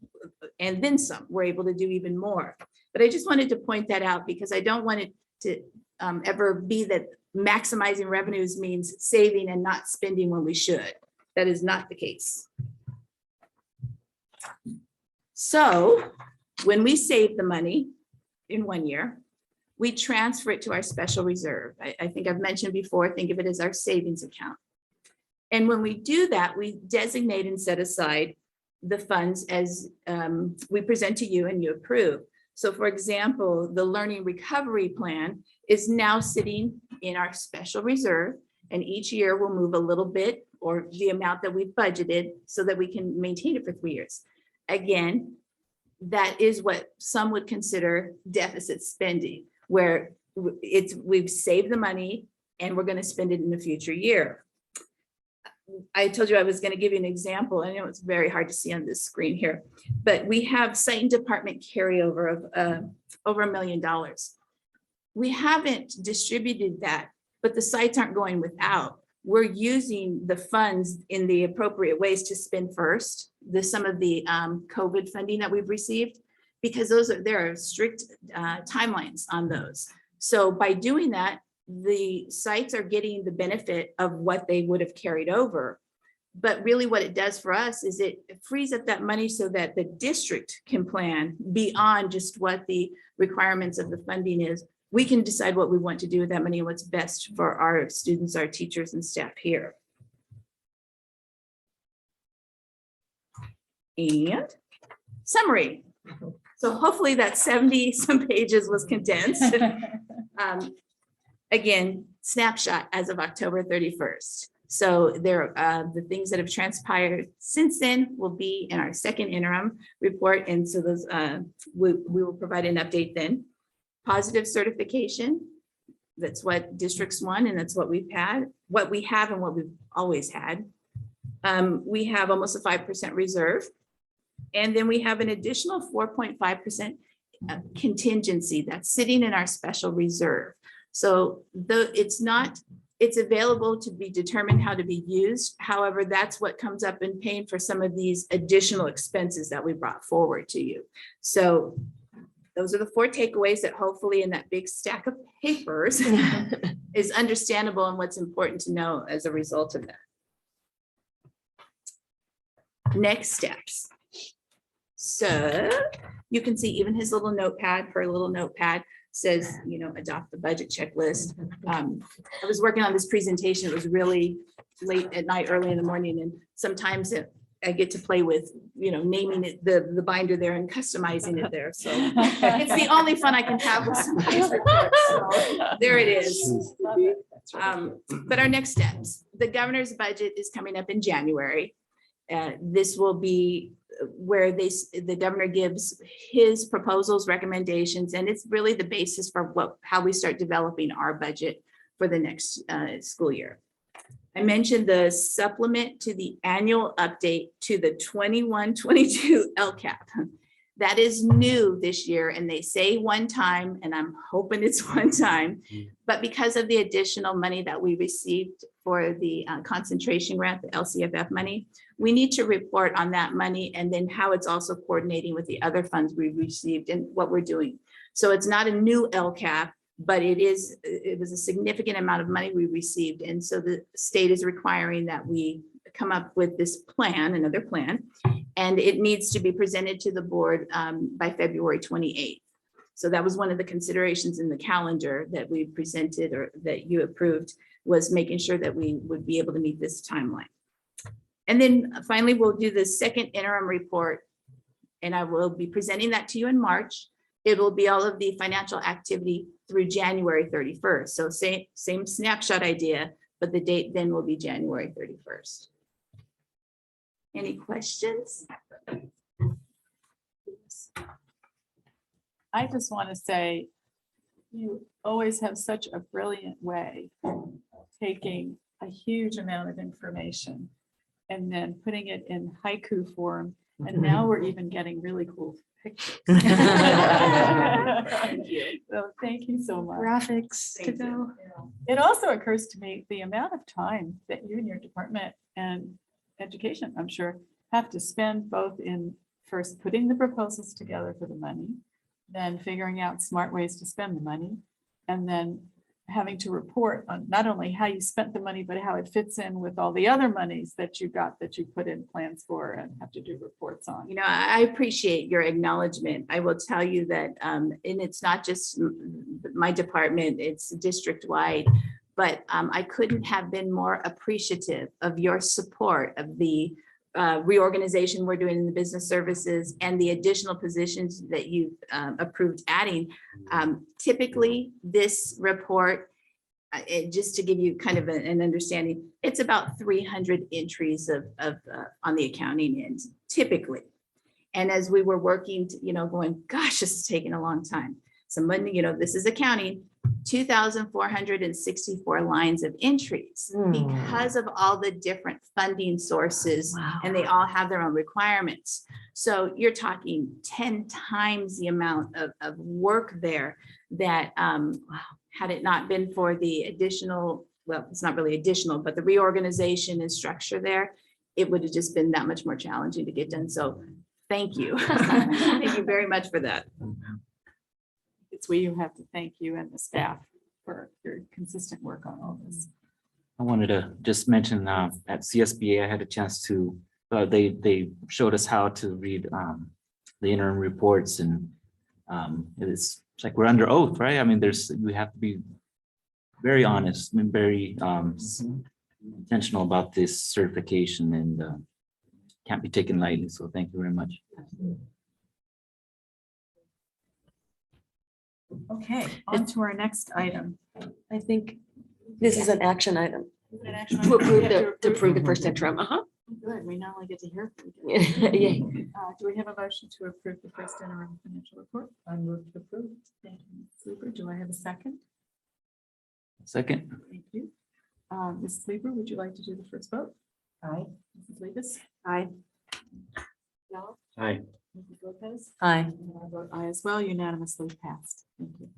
and then some, we're able to do even more. But I just wanted to point that out because I don't want it to ever be that maximizing revenues means saving and not spending when we should. That is not the case. So when we save the money in 1 year, we transfer it to our special reserve. I think I've mentioned before, think of it as our savings account. And when we do that, we designate and set aside the funds as we present to you and you approve. So for example, the learning recovery plan is now sitting in our special reserve, and each year we'll move a little bit or the amount that we've budgeted so that we can maintain it for 3 years. Again, that is what some would consider deficit spending, where we've saved the money and we're going to spend it in the future year. I told you I was going to give you an example. I know it's very hard to see on this screen here, but we have site and department carryover of over $1 million. We haven't distributed that, but the sites aren't going without. We're using the funds in the appropriate ways to spend first, some of the COVID funding that we've received, because there are strict timelines on those. So by doing that, the sites are getting the benefit of what they would have carried over. But really what it does for us is it frees up that money so that the district can plan beyond just what the requirements of the funding is. We can decide what we want to do with that money and what's best for our students, our teachers and staff here. And summary. So hopefully that 70 some pages was condensed. Again, snapshot as of October 31st. So the things that have transpired since then will be in our second interim report. And so those we will provide an update then. Positive certification. That's what districts want, and that's what we've had, what we have and what we've always had. We have almost a 5% reserve. And then we have an additional 4.5% contingency that's sitting in our special reserve. So it's available to be determined how to be used. However, that's what comes up in paying for some of these additional expenses that we brought forward to you. So those are the 4 takeaways that hopefully in that big stack of papers is understandable and what's important to know as a result of that. Next steps. So you can see even his little notepad, her little notepad says, you know, adopt the budget checklist. I was working on this presentation. It was really late at night, early in the morning, and sometimes I get to play with, you know, naming it, the binder there and customizing it there. So it's the only fun I can have with some of these reports. So there it is. But our next steps, the governor's budget is coming up in January. This will be where the governor gives his proposals, recommendations, and it's really the basis for how we start developing our budget for the next school year. I mentioned the supplement to the annual update to the 21-22 LCAP. That is new this year, and they say one time, and I'm hoping it's one time, but because of the additional money that we received for the concentration grant, the LCFF money, we need to report on that money and then how it's also coordinating with the other funds we received and what we're doing. So it's not a new LCAP, but it was a significant amount of money we received. And so the state is requiring that we come up with this plan, another plan, and it needs to be presented to the board by February 28th. So that was one of the considerations in the calendar that we presented or that you approved, was making sure that we would be able to meet this timeline. And then finally, we'll do the second interim report, and I will be presenting that to you in March. It will be all of the financial activity through January 31st. So same snapshot idea, but the date then will be January 31st. Any questions? I just want to say, you always have such a brilliant way of taking a huge amount of information and then putting it in haiku form. And now we're even getting really cool pictures. Thank you. So thank you so much. Graphics to Thank you. go. It also occurs to me the amount of time that you and your department and education, I'm sure, have to spend both in first putting the proposals together for the money, then figuring out smart ways to spend the money, and then having to report on not only how you spent the money, but how it fits in with all the other monies that you got that you put in plans for and have to do reports on. You know, I appreciate your acknowledgement. I will tell you that, and it's not just my department, it's district-wide, but I couldn't have been more appreciative of your support of the reorganization we're doing in the business services and the additional positions that you've approved adding. Typically, this report, just to give you kind of an understanding, it's about 300 entries on the accounting end, typically. And as we were working, going, gosh, this is taking a long time. Somebody, this is accounting, 2,464 lines of entries because of all the different funding sources. Wow. And they all have their own requirements. So you're talking 10 times the amount of work there that had it not been for the additional, well, it's not really additional, but the reorganization and structure there, it would have just been that much more challenging to get done. So thank you. Thank you very much for that. It's we who have to thank you and the staff for your consistent work on all this. I wanted to just mention at CSBA, I had a chance to, they showed us how to read the interim reports, and it's like we're under oath, right? I mean, we have to be very honest and very intentional about this certification, and can't be taken lightly. So thank you very much. Okay, on to our next item. I think this is an action item. To approve the first interim. Good, we not only get to hear from you. Yeah. Do we have a motion to approve the first interim financial report? I move to approve. Thank you, Ms. Sleeper. Do I have a second? Second. Thank you. Ms. Sleeper, would you like to do the first vote? Aye. Mrs. Libis? Aye. Gallup? Aye. Mrs. Lopez? Aye. And I vote aye as well, unanimously passed. Thank you.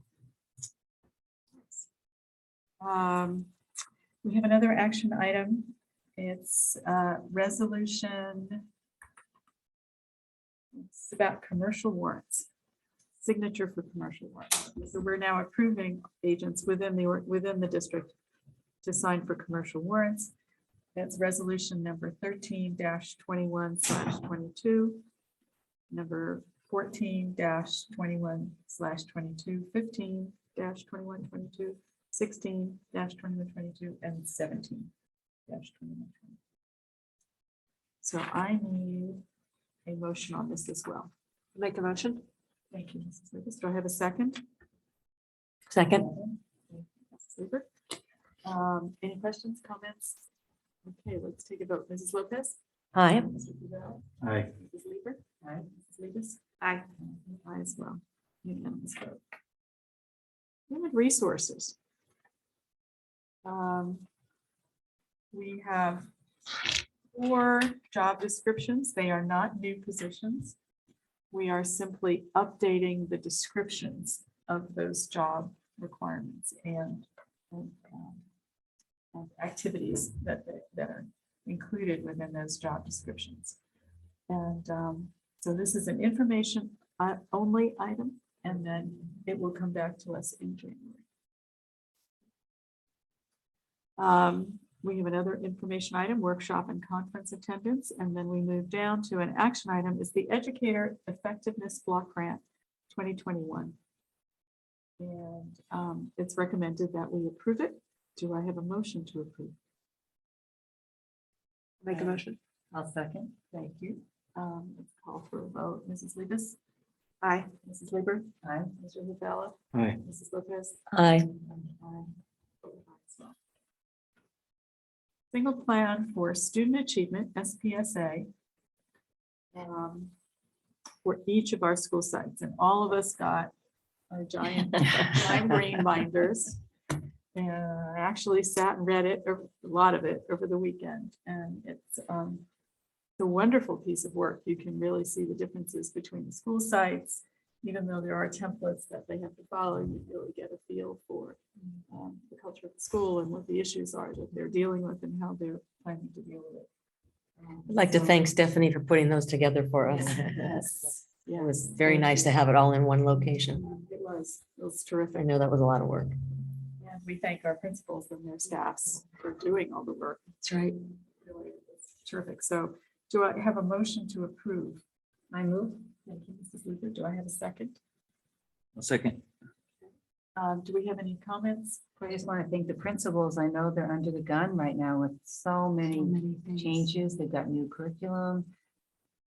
We have another action item. It's resolution. It's about commercial warrants. signature for commercial warrants. So we're now approving agents within the district to sign for commercial warrants. That's resolution number 13-21/22, number 14-21/22, 15-2122, 16-2122, and 17-2122. So I need a motion on this as well. Make a motion. Thank you, Mrs. Lucas. Do I have a second? Second. Mrs. Lieber. Any questions, comments? Okay, let's take a vote. Mrs. Lopez? Aye. Mr. Rivera? Aye. Mrs. Lieber? Aye. Mrs. Libis? Aye. Aye as well. Unanimous vote. Human resources. We have 4 job descriptions. They are not new positions. We are simply updating the descriptions of those job requirements and activities that are included within those job descriptions. And so this is an information only item, and then it will come back to us in January. We have another information item, workshop and conference attendance, and then we move down to an action item is the Educator Effectiveness Block Grant 2021. And it's recommended that we approve it. Do I have a motion to approve? Make a motion. I'll second. Thank you. Let's call for a vote. Mrs. Libis? Aye. Mrs. Lieber? Aye. Mr. Lavella? Aye. Mrs. Lopez? Aye. Single plan for student achievement, SPSA, for each of our school sites. And all of us got our giant green binders. And I actually sat and read it, a lot of it, over the weekend. And it's a wonderful piece of work. You can really see the differences between the school sites. Even though there are templates that they have to follow, you really get a feel for the culture of the school and what the issues are that they're dealing with and how they're planning to deal with it. I'd like to thank Stephanie for putting those together for us. Yes. It was very nice to have it all in one location. It was I terrific. know that was a lot of work. And we thank our principals and their staffs for doing all the work. That's right. Really, it's terrific. So do I have a motion to approve? I move. Thank you, Mrs. Luther. Do I have a second? A second. Do we have any comments? I just want to thank the principals. I know they're under the gun right now with so many things. changes. They've got new curriculum,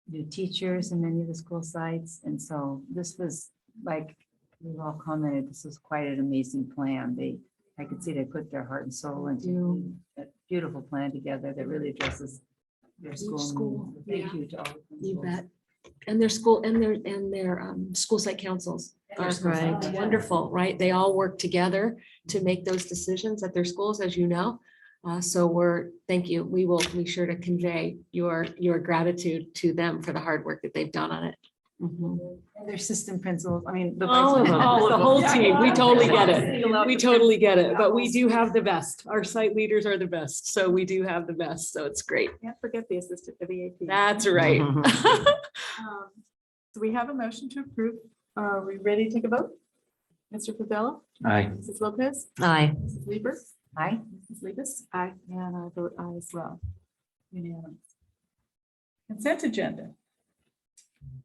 new teachers in many of the school sites. And so this was, like we've all commented, this was quite an amazing plan. I could see they put their heart and soul into a beautiful plan together that really addresses their school. needs. Thank you to all. the You principals. bet. And their school and their school site councils are Right. wonderful, right? They all work together to make those decisions at their schools, as you know. So thank you. We will be sure to convey your gratitude to them for the hard work that they've done on it. And their assistant principals, I mean. All of them, the whole team. We totally get it. We totally get it. But we do have the best. Our site leaders are the best. So we do have the best. So it's great. Can't forget the assistant for the AP. That's right. So we have a motion to approve. Are we ready to take a vote? Mr. Favela? Aye. Mrs. Lopez? Aye. Mrs. Lieber? Aye. Mrs. Libis? Aye. And I vote aye as well. Unanimous. Consent agenda.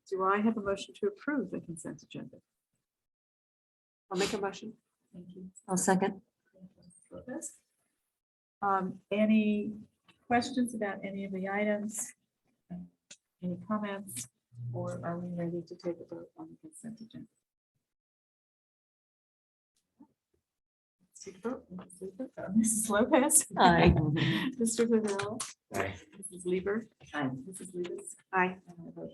Do I have a motion to approve the consent agenda? I'll make a motion. Thank you. I'll second. Mrs. Lopez. Any questions about any of the items? Any comments? Or are we ready to take a vote on the consent agenda? Let's take a vote. Mrs. Lopez. Aye. Mr. Favela. Aye. Mrs. Lieber. Aye. Mrs. Libis. Aye. And I vote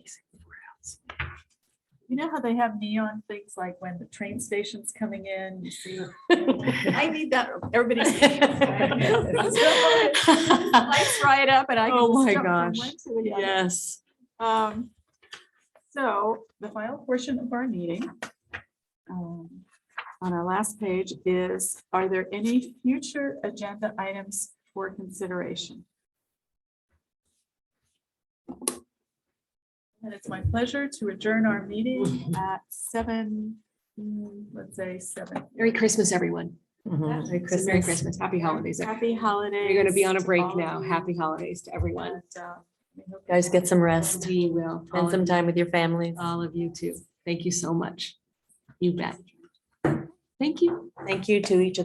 you know how they have neon things like when the train station's coming in, you see. I need that. Everybody's. Lights right up and I can. Oh my jump from gosh. one to the other. Yes. So the final portion of our meeting on our last page is, are there any future agenda items for consideration? And it's my pleasure to adjourn our meeting at 7, let's say 7. Merry Christmas, everyone. Mhm. Merry So Merry Christmas. Happy holidays. Happy holidays. You're going to be on a to break all of now. you. Happy holidays to everyone. And, we hope Guys, get some rest. We will. All Spend of some you. time with your families. All of you too. Thank you so much. You bet. Thank you. Thank you to each of